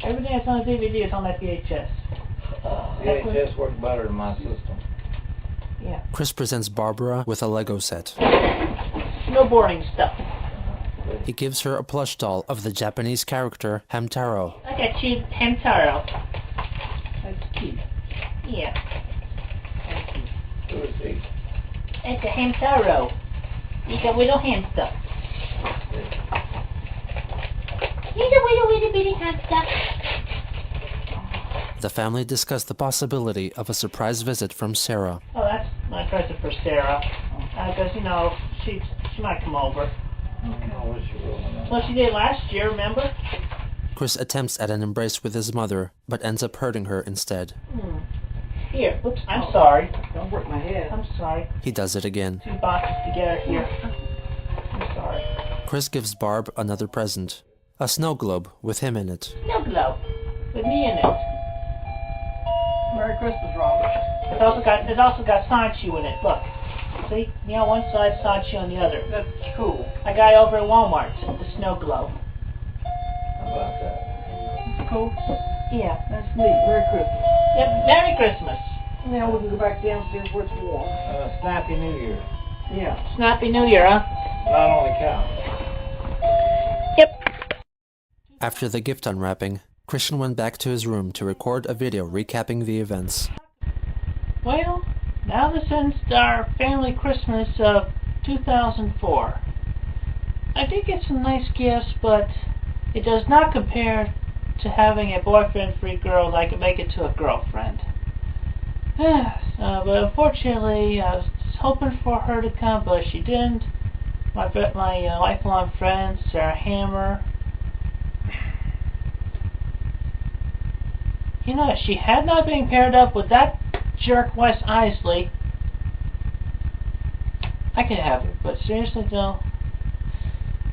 Everything that's on the DVD is on that VHS. VHS works better than my system. Yeah. Chris presents Barbara with a Lego set. Snowboarding stuff. He gives her a plush doll of the Japanese character Hamtaro. Look at you, Hamtaro. That's cute. Yeah. Who is he? It's a Hamtaro. He's a little hamster. He's a little bitty hamster. The family discussed the possibility of a surprise visit from Sarah. Oh, that's my present for Sarah. Because, you know, she might come over. Well, she did last year, remember? Chris attempts at an embrace with his mother, but ends up hurting her instead. Here, whoops, I'm sorry. Don't break my head. I'm sorry. He does it again. 2 boxes together here. I'm sorry. Chris gives Barb another present. A snow globe with him in it. Snow globe. With me in it. Merry Christmas, Robert. It's also got Sancho in it. Look. See? Me on one side, Sancho on the other. That's cool. I got it over at Walmart, the snow globe. How about that? It's cool. Yeah. That's neat. Merry Christmas. Yep, Merry Christmas. Now we can go back downstairs where it's warm. Snappy New Year. Yeah. Snappy New Year, huh? Not only counts. Yep. After the gift unwrapping, Christian went back to his room to record a video recapping the events. Well, now this ends our family Christmas of 2004. I did get some nice gifts, but it does not compare to having a boyfriend-free girl that could make it to a girlfriend. But unfortunately, I was hoping for her to come, but she didn't. My lifelong friend, Sarah Hammer. You know, if she had not been paired up with that jerk Wes Isley, I could have her. But seriously though,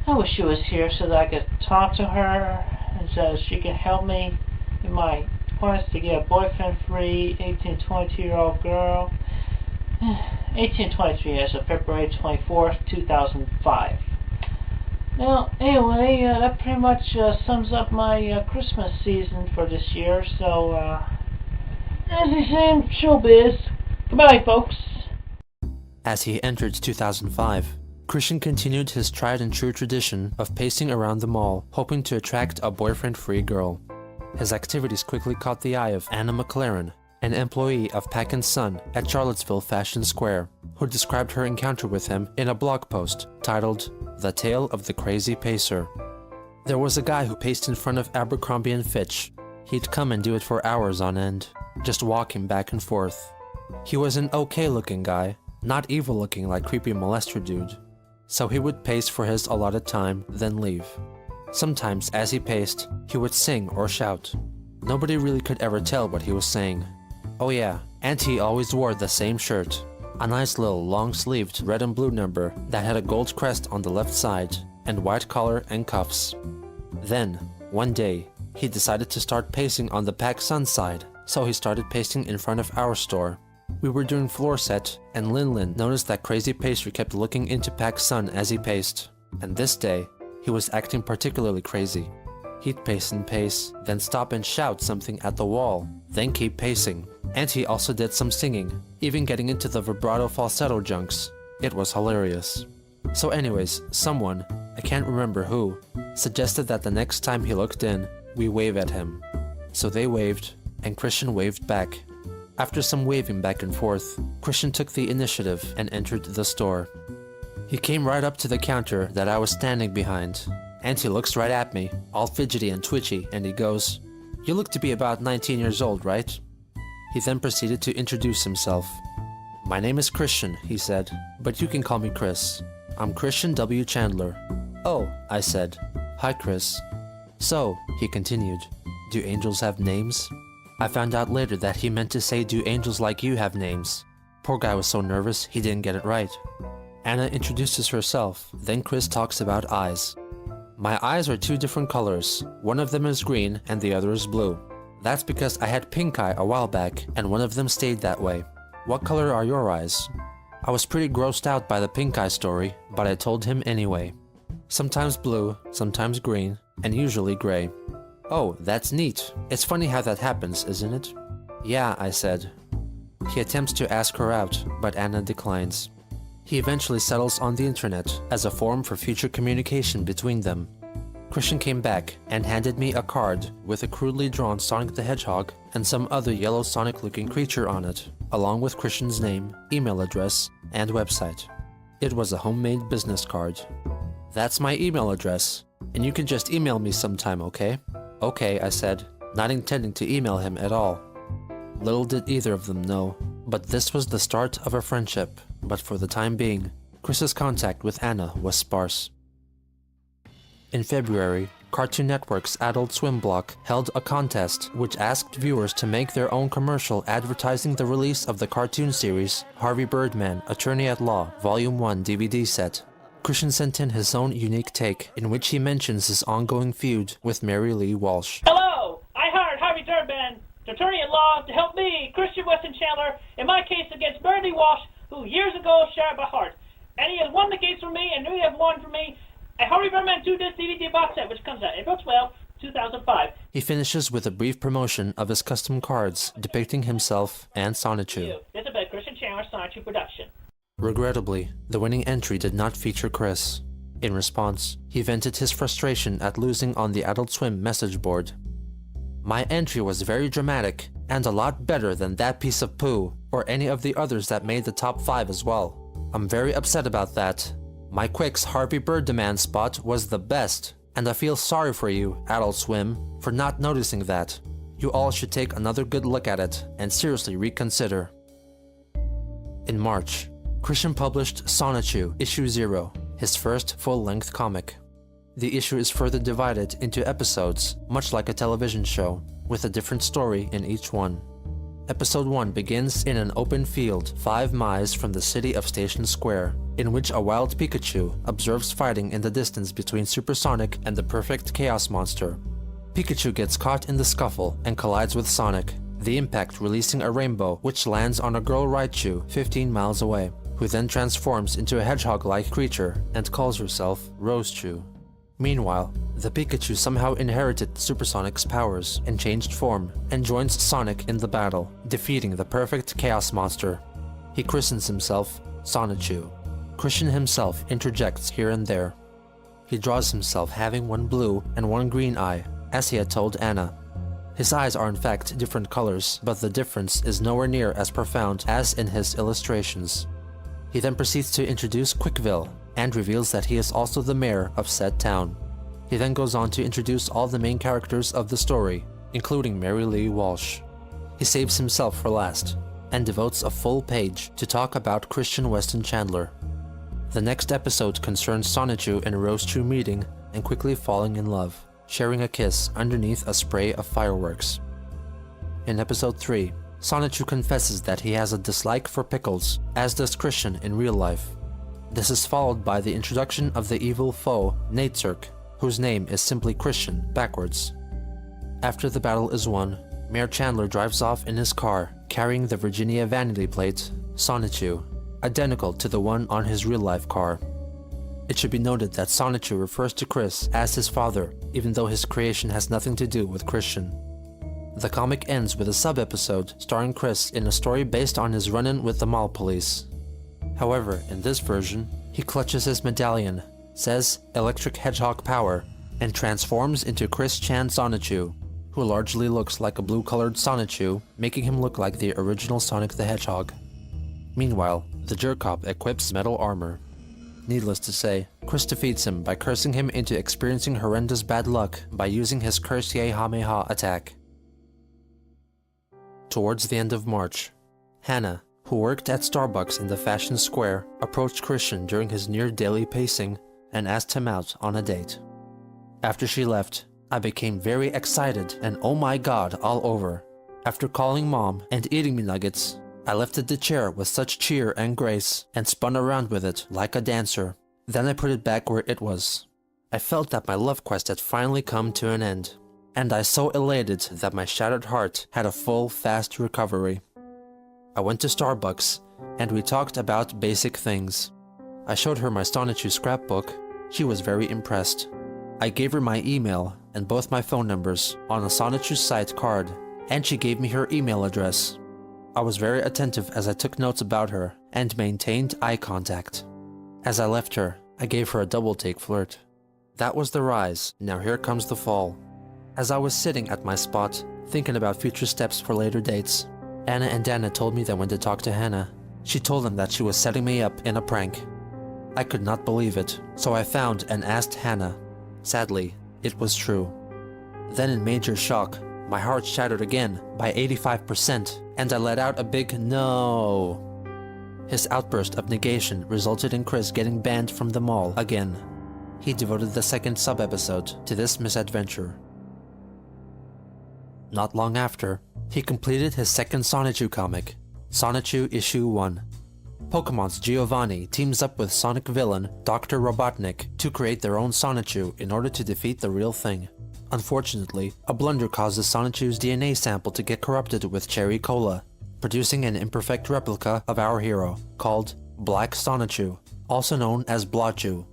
I wish she was here so that I could talk to her and so she can help me in my quest to get a boyfriend-free 18 to 22-year-old girl. 18 to 23 as of February 24th, 2005. Well, anyway, that pretty much sums up my Christmas season for this year, so, as they say in showbiz, goodbye, folks. As he entered 2005, Christian continued his tried-and-true tradition of pacing around the mall, hoping to attract a boyfriend-free girl. His activities quickly caught the eye of Anna McLaren, an employee of Pack & Son at Charlottesville Fashion Square, who described her encounter with him in a blog post titled, "The Tale of the Crazy Pacer." There was a guy who paced in front of Abercrombie & Fitch. He'd come and do it for hours on end, just walking back and forth. He was an okay-looking guy, not evil-looking like creepy molester dude. So he would pace for his allotted time, then leave. Sometimes, as he paced, he would sing or shout. Nobody really could ever tell what he was saying. Oh yeah, and he always wore the same shirt. A nice little long-sleeved red and blue number that had a gold crest on the left side, and white collar and cuffs. Then, one day, he decided to start pacing on the Pac Sun side, so he started pacing in front of our store. We were doing floor set, and Lin noticed that crazy pacer kept looking into Pac Sun as he paced. And this day, he was acting particularly crazy. He'd pace and pace, then stop and shout something at the wall, then keep pacing. And he also did some singing, even getting into the vibrato falsetto junks. It was hilarious. So anyways, someone, I can't remember who, suggested that the next time he looked in, we wave at him. So they waved, and Christian waved back. After some waving back and forth, Christian took the initiative and entered the store. He came right up to the counter that I was standing behind, and he looks right at me, all fidgety and twitchy, and he goes, "You look to be about 19 years old, right?" He then proceeded to introduce himself. "My name is Christian," he said, "but you can call me Chris. I'm Christian W. Chandler." "Oh," I said. "Hi, Chris." "So," he continued, "do angels have names?" I found out later that he meant to say, "Do angels like you have names?" Poor guy was so nervous, he didn't get it right. Anna introduces herself, then Chris talks about eyes. "My eyes are 2 different colors. One of them is green and the other is blue. That's because I had pink eye a while back, and one of them stayed that way. What color are your eyes?" I was pretty grossed out by the pink eye story, but I told him anyway. "Sometimes blue, sometimes green, and usually gray." "Oh, that's neat. It's funny how that happens, isn't it?" "Yeah," I said. He attempts to ask her out, but Anna declines. He eventually settles on the internet as a forum for future communication between them. Christian came back and handed me a card with a crudely drawn Sonic the Hedgehog and some other yellow Sonic-looking creature on it, along with Christian's name, email address, and website. It was a homemade business card. "That's my email address. And you can just email me sometime, okay? Okay, I said, not intending to email him at all. Little did either of them know, but this was the start of a friendship. But for the time being, Chris's contact with Anna was sparse. In February, Cartoon Network's Adult Swim block held a contest which asked viewers to make their own commercial advertising the release of the cartoon series Harvey Birdman, Attorney at Law, Volume 1 DVD set. Christian sent in his own unique take, in which he mentions his ongoing feud with Mary Lee Walsh. Hello! I hired Harvey Birdman, attorney at law, to help me, Christian Weston Chandler, in my case against Mary Lee Walsh, who years ago shared my heart. And he has won the case for me, and he has won for me a Harvey Birdman 2-disc DVD box set, which comes out April 12, 2005. He finishes with a brief promotion of his custom cards depicting himself and Sonichu. This is a Christian Chandler Sonichu production. Regrettably, the winning entry did not feature Chris. In response, he vented his frustration at losing on the Adult Swim message board. My entry was very dramatic, and a lot better than that piece of poo, or any of the others that made the top 5 as well. I'm very upset about that. My Quick's Harvey Birdman spot was the best, and I feel sorry for you, Adult Swim, for not noticing that. You all should take another good look at it, and seriously reconsider. In March, Christian published Sonichu Issue 0, his first full-length comic. The issue is further divided into episodes, much like a television show, with a different story in each one. Episode 1 begins in an open field 5 miles from the city of Station Square, in which a wild Pikachu observes fighting in the distance between Supersonic and the perfect Chaos Monster. Pikachu gets caught in the scuffle and collides with Sonic, the impact releasing a rainbow which lands on a girl Raichu 15 miles away, who then transforms into a hedgehog-like creature and calls herself Rosechu. Meanwhile, the Pikachu somehow inherited Supersonic's powers in changed form and joins Sonic in the battle, defeating the perfect Chaos Monster. He christens himself Sonichu. Christian himself interjects here and there. He draws himself having one blue and one green eye, as he had told Anna. His eyes are in fact different colors, but the difference is nowhere near as profound as in his illustrations. He then proceeds to introduce Quickville, and reveals that he is also the mayor of said town. He then goes on to introduce all the main characters of the story, including Mary Lee Walsh. He saves himself for last, and devotes a full page to talk about Christian Weston Chandler. The next episode concerns Sonichu and Rosechu meeting and quickly falling in love, sharing a kiss underneath a spray of fireworks. In episode 3, Sonichu confesses that he has a dislike for pickles, as does Christian in real life. This is followed by the introduction of the evil foe, Natesurk, whose name is simply Christian backwards. After the battle is won, Mayor Chandler drives off in his car, carrying the Virginia vanity plate, Sonichu, identical to the one on his real-life car. It should be noted that Sonichu refers to Chris as his father, even though his creation has nothing to do with Christian. The comic ends with a sub-episode starring Chris in a story based on his run-in with the mall police. However, in this version, he clutches his medallion, says Electric Hedgehog Power, and transforms into Chris Chan Sonichu, who largely looks like a blue-colored Sonichu, making him look like the original Sonic the Hedgehog. Meanwhile, the Jerk-Cop equips metal armor. Needless to say, Chris defeats him by cursing him into experiencing horrendous bad luck by using his Curse Kamehameha attack. Towards the end of March, Hannah, who worked at Starbucks in the Fashion Square, approached Christian during his near-daily pacing and asked him out on a date. After she left, I became very excited and oh my god all over. After calling Mom and eating me nuggets, I lifted the chair with such cheer and grace and spun around with it like a dancer. Then I put it back where it was. I felt that my love quest had finally come to an end, and I so elated that my shattered heart had a full, fast recovery. I went to Starbucks, and we talked about basic things. I showed her my Sonichu scrapbook. She was very impressed. I gave her my email and both my phone numbers on a Sonichu site card, and she gave me her email address. I was very attentive as I took notes about her and maintained eye contact. As I left her, I gave her a double-take flirt. That was the rise, now here comes the fall. As I was sitting at my spot, thinking about future steps for later dates, Anna and Dana told me they went to talk to Hannah. She told them that she was setting me up in a prank. I could not believe it, so I found and asked Hannah, Sadly, it was true. Then in major shock, my heart shattered again by 85%, and I let out a big no. His outburst of negation resulted in Chris getting banned from the mall again. He devoted the second sub-episode to this misadventure. Not long after, he completed his second Sonichu comic, Sonichu Issue 1. Pokemon's Giovanni teams up with Sonic villain Dr. Robotnik to create their own Sonichu in order to defeat the real thing. Unfortunately, a blunder causes Sonichu's DNA sample to get corrupted with cherry cola, producing an imperfect replica of our hero, called Black Sonichu, also known as Blotchu.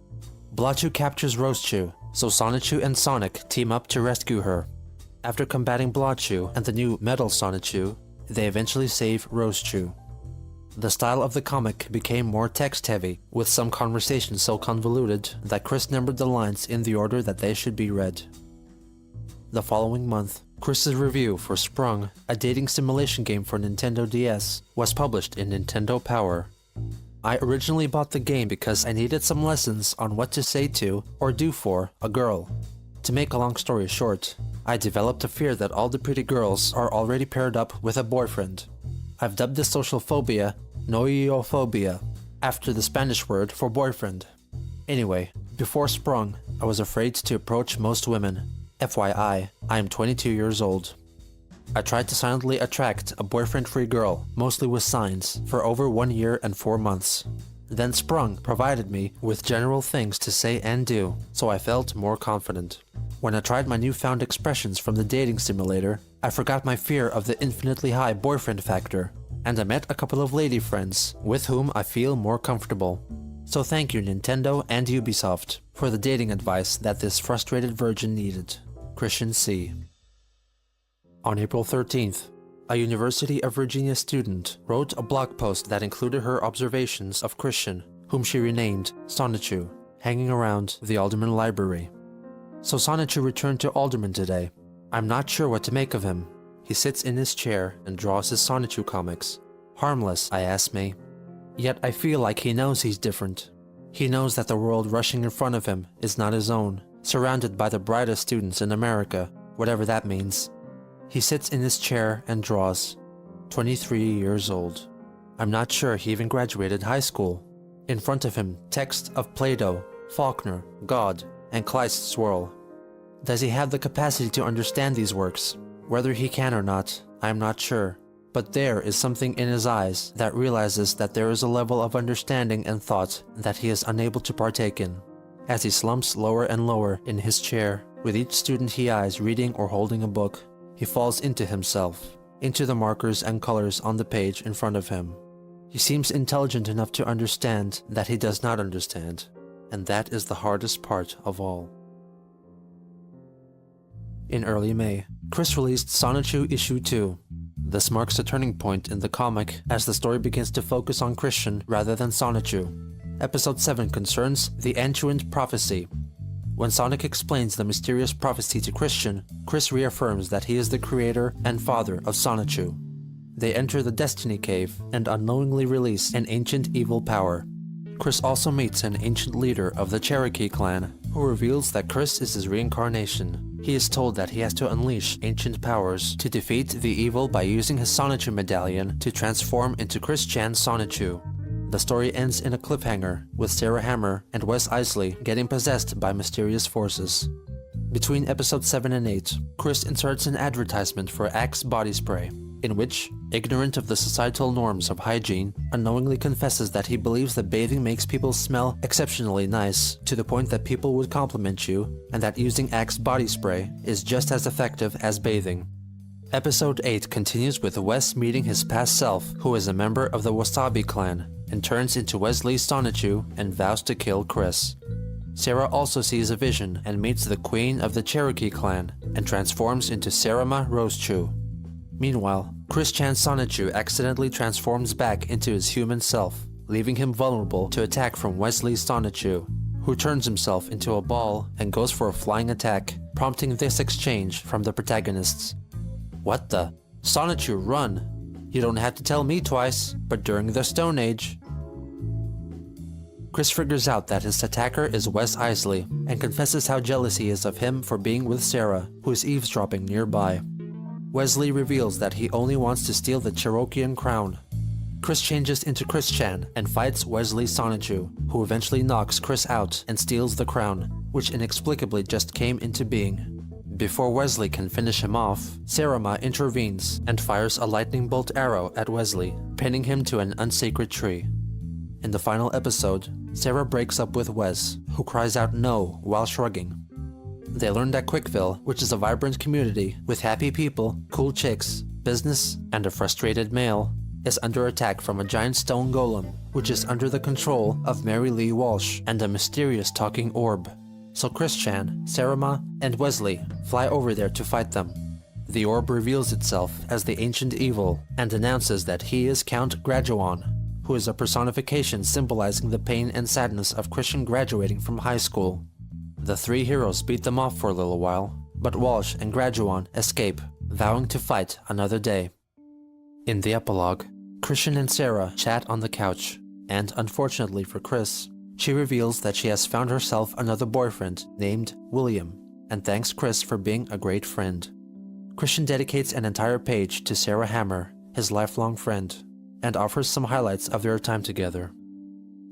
Blotchu captures Rosechu, so Sonichu and Sonic team up to rescue her. After combating Blotchu and the new Metal Sonichu, they eventually save Rosechu. The style of the comic became more text-heavy, with some conversations so convoluted that Chris numbered the lines in the order that they should be read. The following month, Chris's review for Sprung, a dating simulation game for Nintendo DS, was published in Nintendo Power. I originally bought the game because I needed some lessons on what to say to, or do for, a girl. To make a long story short, I developed a fear that all the pretty girls are already paired up with a boyfriend. I've dubbed this social phobia noiophobia, after the Spanish word for boyfriend. Anyway, before Sprung, I was afraid to approach most women. FYI, I am 22 years old. I tried to silently attract a boyfriend-free girl, mostly with signs, for over 1 year and 4 months. Then Sprung provided me with general things to say and do, so I felt more confident. When I tried my newfound expressions from the dating simulator, I forgot my fear of the infinitely high boyfriend factor, and I met a couple of lady friends with whom I feel more comfortable. So thank you Nintendo and Ubisoft for the dating advice that this frustrated virgin needed. Christian C. On April 13th, a University of Virginia student wrote a blog post that included her observations of Christian, whom she renamed Sonichu, hanging around the Alderman Library. So Sonichu returned to Alderman today. I'm not sure what to make of him. He sits in his chair and draws his Sonichu comics. Harmless, I ask me. Yet I feel like he knows he's different. He knows that the world rushing in front of him is not his own, surrounded by the brightest students in America, whatever that means. He sits in his chair and draws. 23 years old. I'm not sure he even graduated high school. In front of him, text of Plato, Faulkner, God, and Kleist's swirl. Does he have the capacity to understand these works? Whether he can or not, I am not sure. But there is something in his eyes that realizes that there is a level of understanding and thought that he is unable to partake in. As he slumps lower and lower in his chair, with each student he eyes reading or holding a book, he falls into himself, into the markers and colors on the page in front of him. He seems intelligent enough to understand that he does not understand, and that is the hardest part of all. In early May, Chris released Sonichu Issue 2. This marks a turning point in the comic as the story begins to focus on Christian rather than Sonichu. Episode 7 concerns the Antuant Prophecy. When Sonic explains the mysterious prophecy to Christian, Chris reaffirms that he is the creator and father of Sonichu. They enter the Destiny Cave and unknowingly release an ancient evil power. Chris also meets an ancient leader of the Cherokee clan, who reveals that Chris is his reincarnation. He is told that he has to unleash ancient powers to defeat the evil by using his Sonichu medallion to transform into Chris Chan's Sonichu. The story ends in a cliffhanger, with Sarah Hammer and Wes Isley getting possessed by mysterious forces. Between episodes 7 and 8, Chris inserts an advertisement for Axe body spray, in which, ignorant of the societal norms of hygiene, unknowingly confesses that he believes that bathing makes people smell exceptionally nice, to the point that people would compliment you, and that using Axe body spray is just as effective as bathing. Episode 8 continues with Wes meeting his past self, who is a member of the Wasabi clan, and turns into Wesley Sonichu and vows to kill Chris. Sarah also sees a vision and meets the queen of the Cherokee clan, and transforms into Sarama Rosechu. Meanwhile, Chris Chan's Sonichu accidentally transforms back into his human self, leaving him vulnerable to attack from Wesley Sonichu, who turns himself into a ball and goes for a flying attack, prompting this exchange from the protagonists. What the? Sonichu, run! You don't have to tell me twice, but during the Stone Age. Chris figures out that his attacker is Wes Isley and confesses how jealous he is of him for being with Sarah, who is eavesdropping nearby. Wesley reveals that he only wants to steal the Cherokean crown. Chris changes into Chris Chan and fights Wesley Sonichu, who eventually knocks Chris out and steals the crown, which inexplicably just came into being. Before Wesley can finish him off, Sarama intervenes and fires a lightning bolt arrow at Wesley, pinning him to an unsacred tree. In the final episode, Sarah breaks up with Wes, who cries out no while shrugging. They learn that Quickville, which is a vibrant community with happy people, cool chicks, business, and a frustrated male, is under attack from a giant stone golem, which is under the control of Mary Lee Walsh and a mysterious talking orb. So Chris Chan, Sarama, and Wesley fly over there to fight them. The orb reveals itself as the ancient evil and announces that he is Count Graduan, who is a personification symbolizing the pain and sadness of Christian graduating from high school. The three heroes beat them off for a little while, but Walsh and Graduan escape, vowing to fight another day. In the epilogue, Christian and Sarah chat on the couch, and unfortunately for Chris, she reveals that she has found herself another boyfriend named William, and thanks Chris for being a great friend. Christian dedicates an entire page to Sarah Hammer, his lifelong friend, and offers some highlights of their time together.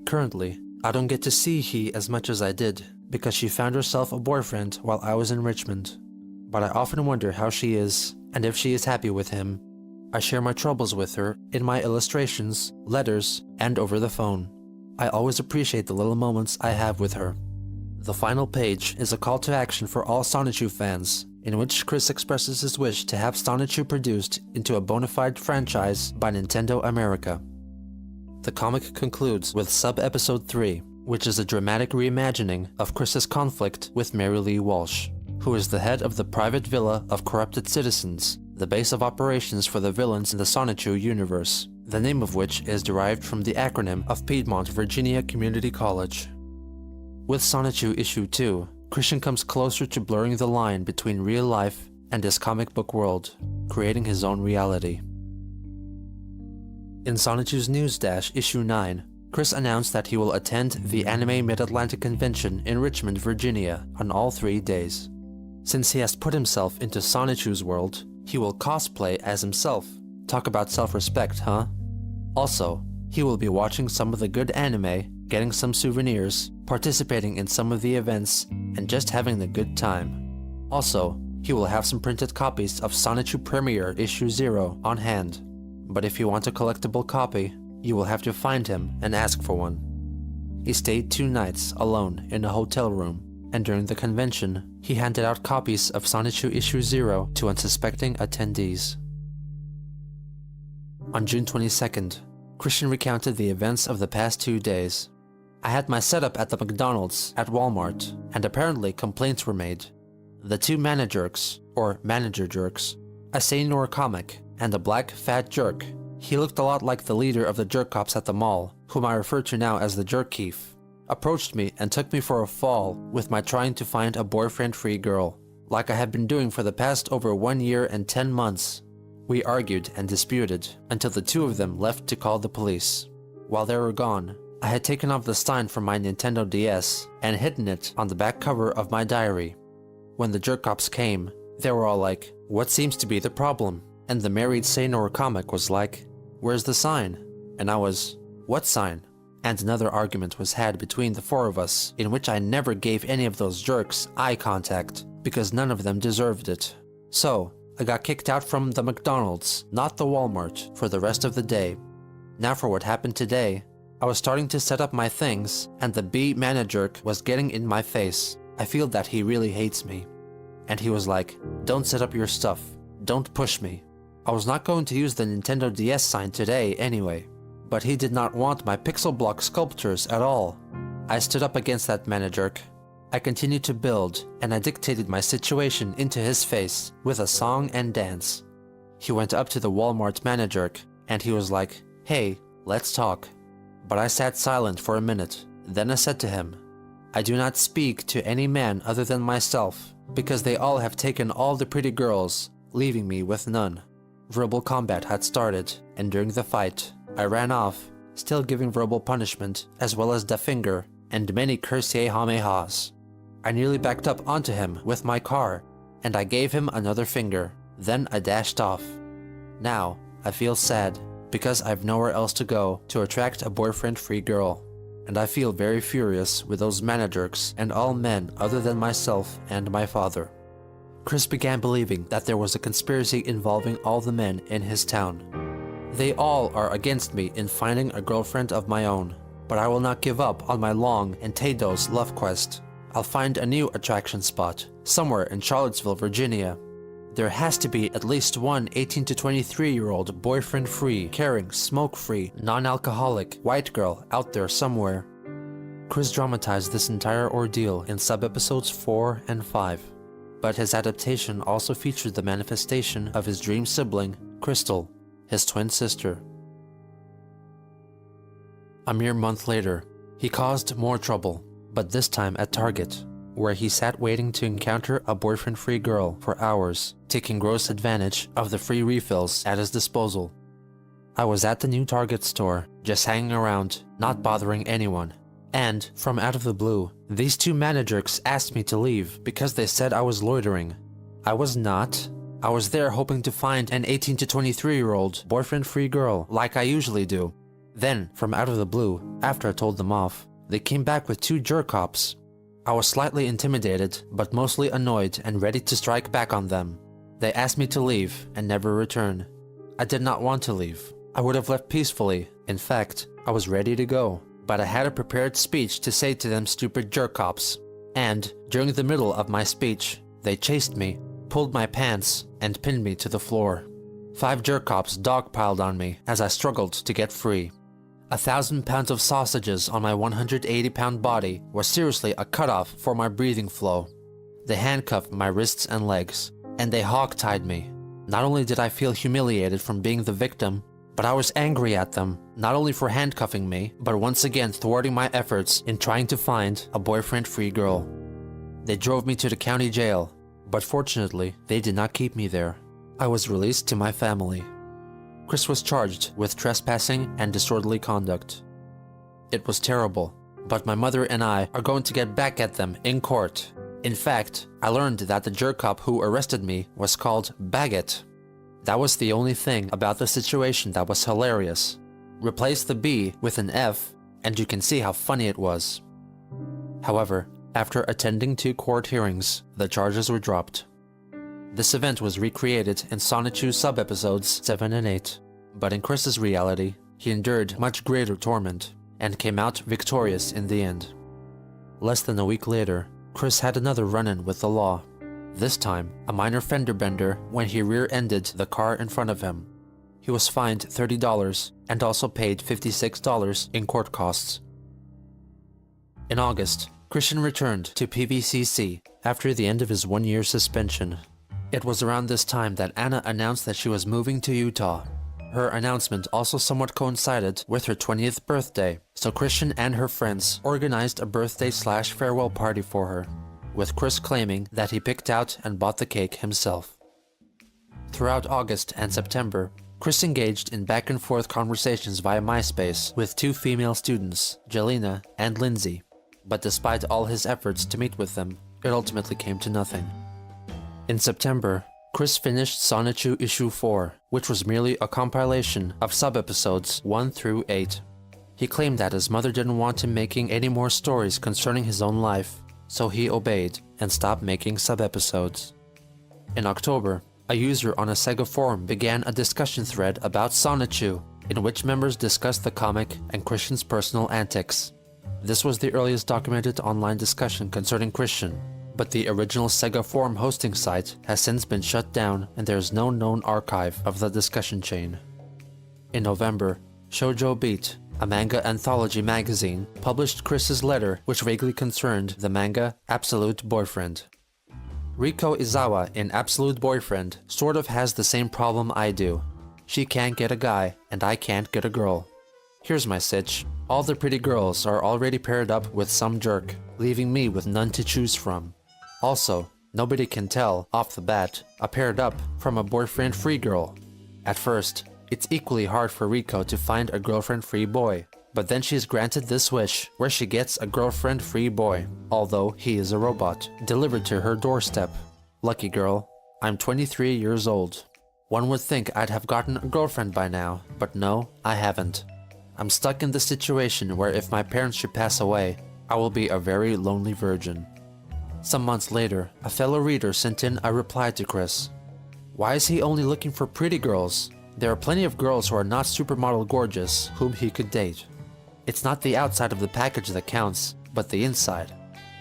Currently, I don't get to see he as much as I did, because she found herself a boyfriend while I was in Richmond. But I often wonder how she is, and if she is happy with him. I share my troubles with her in my illustrations, letters, and over the phone. I always appreciate the little moments I have with her. The final page is a call to action for all Sonichu fans, in which Chris expresses his wish to have Sonichu produced into a bona fide franchise by Nintendo America. The comic concludes with Sub-Episode 3, which is a dramatic reimagining of Chris's conflict with Mary Lee Walsh, who is the head of the private villa of corrupted citizens, the base of operations for the villains in the Sonichu universe, the name of which is derived from the acronym of Piedmont, Virginia Community College. With Sonichu Issue 2, Christian comes closer to blurring the line between real life and his comic book world, creating his own reality. In Sonichu's News Dash Issue 9, Chris announced that he will attend the Anime Mid-Atlantic Convention in Richmond, Virginia on all 3 days. Since he has put himself into Sonichu's world, he will cosplay as himself. Talk about self-respect, huh? Also, he will be watching some of the good anime, getting some souvenirs, participating in some of the events, and just having a good time. Also, he will have some printed copies of Sonichu Premiere Issue 0 on hand. But if you want a collectible copy, you will have to find him and ask for one. He stayed 2 nights alone in a hotel room, and during the convention, he handed out copies of Sonichu Issue 0 to unsuspecting attendees. On June 22nd, Christian recounted the events of the past 2 days. I had my setup at the McDonald's at Walmart, and apparently complaints were made. The 2 manager-jerks, a senior comic, and a black, fat jerk. He looked a lot like the leader of the jerk cops at the mall, whom I refer to now as the Jerk Chief, approached me and took me for a fall with my trying to find a boyfriend-free girl, like I have been doing for the past over 1 year and 10 months. We argued and disputed until the 2 of them left to call the police. While they were gone, I had taken off the sign from my Nintendo DS and hidden it on the back cover of my diary. When the jerk cops came, they were all like, "What seems to be the problem?" And the married Seinor comic was like, "Where's the sign?" And I was, "What sign?" And another argument was had between the 4 of us, in which I never gave any of those jerks eye contact, because none of them deserved it. So, I got kicked out from the McDonald's, not the Walmart, for the rest of the day. Now for what happened today. I was starting to set up my things, and the B manager was getting in my face. I feel that he really hates me. And he was like, "Don't set up your stuff. Don't push me." I was not going to use the Nintendo DS sign today anyway, but he did not want my pixel block sculptures at all. I stood up against that manager. I continued to build, and I dictated my situation into his face with a song and dance. He went up to the Walmart manager, and he was like, "Hey, let's talk." But I sat silent for a minute. Then I said to him, "I do not speak to any man other than myself, because they all have taken all the pretty girls, leaving me with none." Verbal combat had started, and during the fight, I ran off, still giving verbal punishment, as well as the finger, and many curse-ye-ha-me-has. I nearly backed up onto him with my car, and I gave him another finger. Then I dashed off. Now, I feel sad, because I've nowhere else to go to attract a boyfriend-free girl. And I feel very furious with those managerks and all men other than myself and my father. Chris began believing that there was a conspiracy involving all the men in his town. They all are against me in finding a girlfriend of my own, but I will not give up on my long and tedious love quest. I'll find a new attraction spot, somewhere in Charlottesville, Virginia. There has to be at least one 18 to 23-year-old boyfriend-free, caring, smoke-free, non-alcoholic, white girl out there somewhere. Chris dramatized this entire ordeal in sub-episodes 4 and 5, but his adaptation also featured the manifestation of his dream sibling, Crystal, his twin sister. A mere month later, he caused more trouble, but this time at Target, where he sat waiting to encounter a boyfriend-free girl for hours, taking gross advantage of the free refills at his disposal. I was at the new Target store, just hanging around, not bothering anyone. And, from out of the blue, these two managers asked me to leave because they said I was loitering. I was not. I was there hoping to find an 18 to 23-year-old boyfriend-free girl like I usually do. Then, from out of the blue, after I told them off, they came back with two jerk-cops. I was slightly intimidated, but mostly annoyed and ready to strike back on them. They asked me to leave and never return. I did not want to leave. I would have left peacefully. In fact, I was ready to go, but I had a prepared speech to say to them stupid jerk-cops. And, during the middle of my speech, they chased me, pulled my pants, and pinned me to the floor. 5 jerk-cops dogpiled on me as I struggled to get free. 1,000 pounds of sausages on my 180-pound body was seriously a cutoff for my breathing flow. They handcuffed my wrists and legs, and they hog-tied me. Not only did I feel humiliated from being the victim, but I was angry at them, not only for handcuffing me, but once again thwarting my efforts in trying to find a boyfriend-free girl. They drove me to the county jail, but fortunately, they did not keep me there. I was released to my family. Chris was charged with trespassing and disorderly conduct. It was terrible, but my mother and I are going to get back at them in court. In fact, I learned that the jerk cop who arrested me was called Baggett. That was the only thing about the situation that was hilarious. Replace the B with an F, and you can see how funny it was. However, after attending 2 court hearings, the charges were dropped. This event was recreated in Sonichu's sub-episodes 7 and 8, but in Chris's reality, he endured much greater torment, and came out victorious in the end. Less than a week later, Chris had another run-in with the law. This time, a minor fender bender when he rear-ended the car in front of him. He was fined $30 and also paid $56 in court costs. In August, Christian returned to PVCC after the end of his 1-year suspension. It was around this time that Anna announced that she was moving to Utah. Her announcement also somewhat coincided with her 20th birthday, so Christian and her friends organized a birthday/farewell party for her, with Chris claiming that he picked out and bought the cake himself. Throughout August and September, Chris engaged in back-and-forth conversations via MySpace with 2 female students, Jelena and Lindsay, but despite all his efforts to meet with them, it ultimately came to nothing. In September, Chris finished Sonichu Issue 4, which was merely a compilation of sub-episodes 1 through 8. He claimed that his mother didn't want him making any more stories concerning his own life, so he obeyed and stopped making sub-episodes. In October, a user on a Sega forum began a discussion thread about Sonichu, in which members discussed the comic and Christian's personal antics. This was the earliest documented online discussion concerning Christian, but the original Sega forum hosting site has since been shut down and there is no known archive of the discussion chain. In November, Shoujo Beat, a manga anthology magazine, published Chris's letter which vaguely concerned the manga Absolute Boyfriend. Riko Izawa in Absolute Boyfriend sort of has the same problem I do. She can't get a guy and I can't get a girl. Here's my sitch. All the pretty girls are already paired up with some jerk, leaving me with none to choose from. Also, nobody can tell, off the bat, a paired up from a boyfriend-free girl. At first, It's equally hard for Rico to find a girlfriend-free boy, but then she's granted this wish where she gets a girlfriend-free boy, although he is a robot, delivered to her doorstep. Lucky girl. I'm 23 years old. One would think I'd have gotten a girlfriend by now, but no, I haven't. I'm stuck in the situation where if my parents should pass away, I will be a very lonely virgin. Some months later, a fellow reader sent in a reply to Chris. Why is he only looking for pretty girls? There are plenty of girls who are not supermodel gorgeous whom he could date. It's not the outside of the package that counts, but the inside.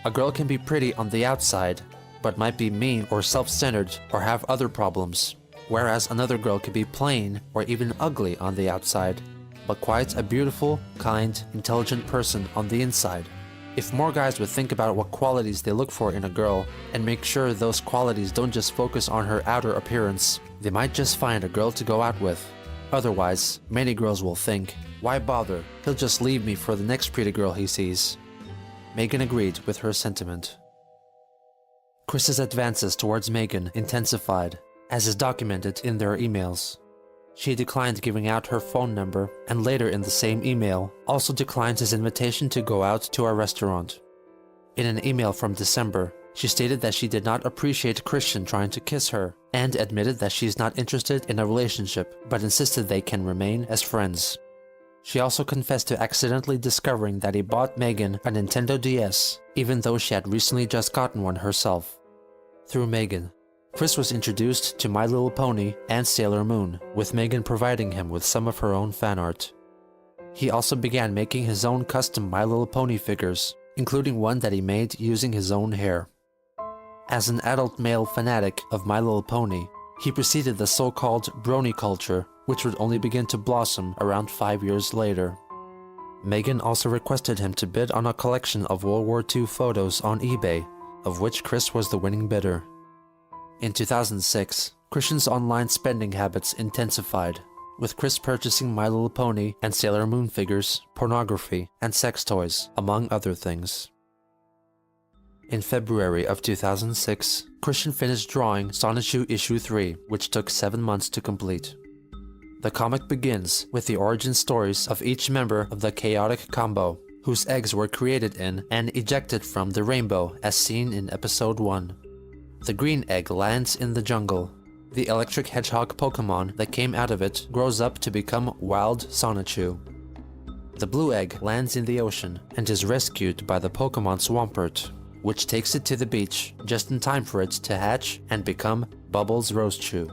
A girl can be pretty on the outside, but might be mean or self-centered or have other problems, whereas another girl could be plain or even ugly on the outside, but quite a beautiful, kind, intelligent person on the inside. If more guys would think about what qualities they look for in a girl and make sure those qualities don't just focus on her outer appearance, they might just find a girl to go out with. Otherwise, many girls will think, why bother? He'll just leave me for the next pretty girl he sees. Megan agreed with her sentiment. Chris's advances towards Megan intensified, as is documented in their emails. She declined giving out her phone number, and later in the same email, also declined his invitation to go out to a restaurant. In an email from December, she stated that she did not appreciate Christian trying to kiss her, and admitted that she's not interested in a relationship, but insisted they can remain as friends. She also confessed to accidentally discovering that he bought Megan a Nintendo DS, even though she had recently just gotten one herself. Through Megan, Chris was introduced to My Little Pony and Sailor Moon, with Megan providing him with some of her own fan art. He also began making his own custom My Little Pony figures, including one that he made using his own hair. As an adult male fanatic of My Little Pony, he preceded the so-called brony culture, which would only begin to blossom around 5 years later. Megan also requested him to bid on a collection of World War II photos on eBay, of which Chris was the winning bidder. In 2006, Christian's online spending habits intensified, with Chris purchasing My Little Pony and Sailor Moon figures, pornography, and sex toys, among other things. In February of 2006, Christian finished drawing Sonichu Issue 3, which took 7 months to complete. The comic begins with the origin stories of each member of the chaotic combo, whose eggs were created in and ejected from the rainbow as seen in episode 1. The green egg lands in the jungle. The electric hedgehog Pokemon that came out of it grows up to become Wild Sonichu. The blue egg lands in the ocean and is rescued by the Pokemon Swampert, which takes it to the beach just in time for it to hatch and become Bubbles Rosechew.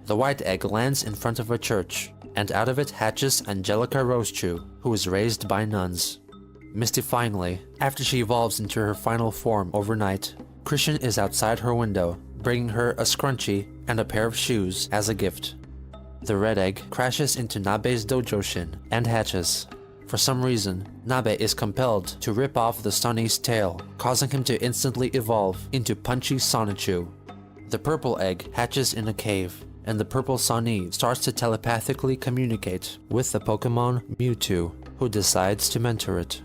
The white egg lands in front of a church, and out of it hatches Angelica Rosechew, who is raised by nuns. Mystifyingly, after she evolves into her final form overnight, Christian is outside her window, bringing her a scrunchie and a pair of shoes as a gift. The red egg crashes into Nabe's dojo-shin and hatches. For some reason, Nabe is compelled to rip off the Sunny's tail, causing him to instantly evolve into Punchy Sonichu. The purple egg hatches in a cave, and the purple Sunny starts to telepathically communicate with the Pokemon Mewtwo, who decides to mentor it.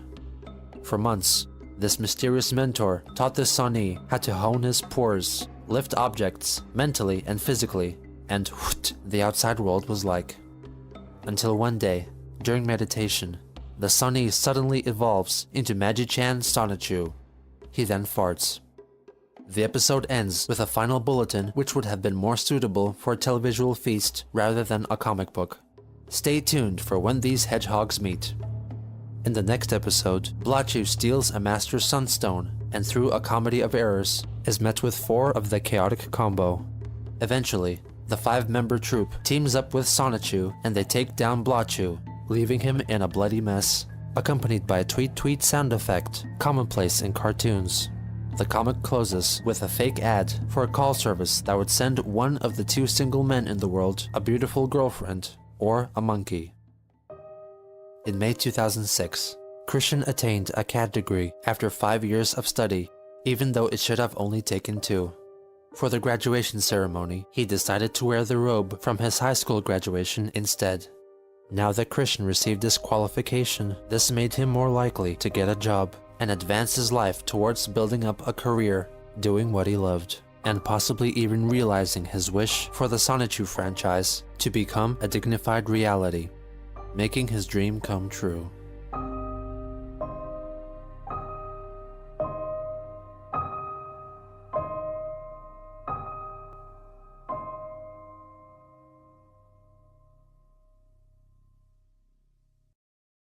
For months, this mysterious mentor taught the Sunny how to hone his pores, lift objects mentally and physically, and what the outside world was like. Until one day, during meditation, the Sunny suddenly evolves into Magi-chan Sonichu. He then farts. The episode ends with a final bulletin which would have been more suitable for a televisual feast rather than a comic book. Stay tuned for when these hedgehogs meet. In the next episode, Blachu steals a Master Sunstone and through a comedy of errors is met with 4 of the chaotic combo. Eventually, the 5-member troupe teams up with Sonichu and they take down Blachu, leaving him in a bloody mess, accompanied by a tweet-tweet sound effect, commonplace in cartoons. The comic closes with a fake ad for a call service that would send one of the 2 single men in the world a beautiful girlfriend or a monkey. In May 2006, Christian attained a CAD degree after 5 years of study, even though it should have only taken 2. For the graduation ceremony, he decided to wear the robe from his high school graduation instead. Now that Christian received this qualification, this made him more likely to get a job and advance his life towards building up a career, doing what he loved. and possibly even realizing his wish for the Sonichu franchise to become a dignified reality, making his dream come true.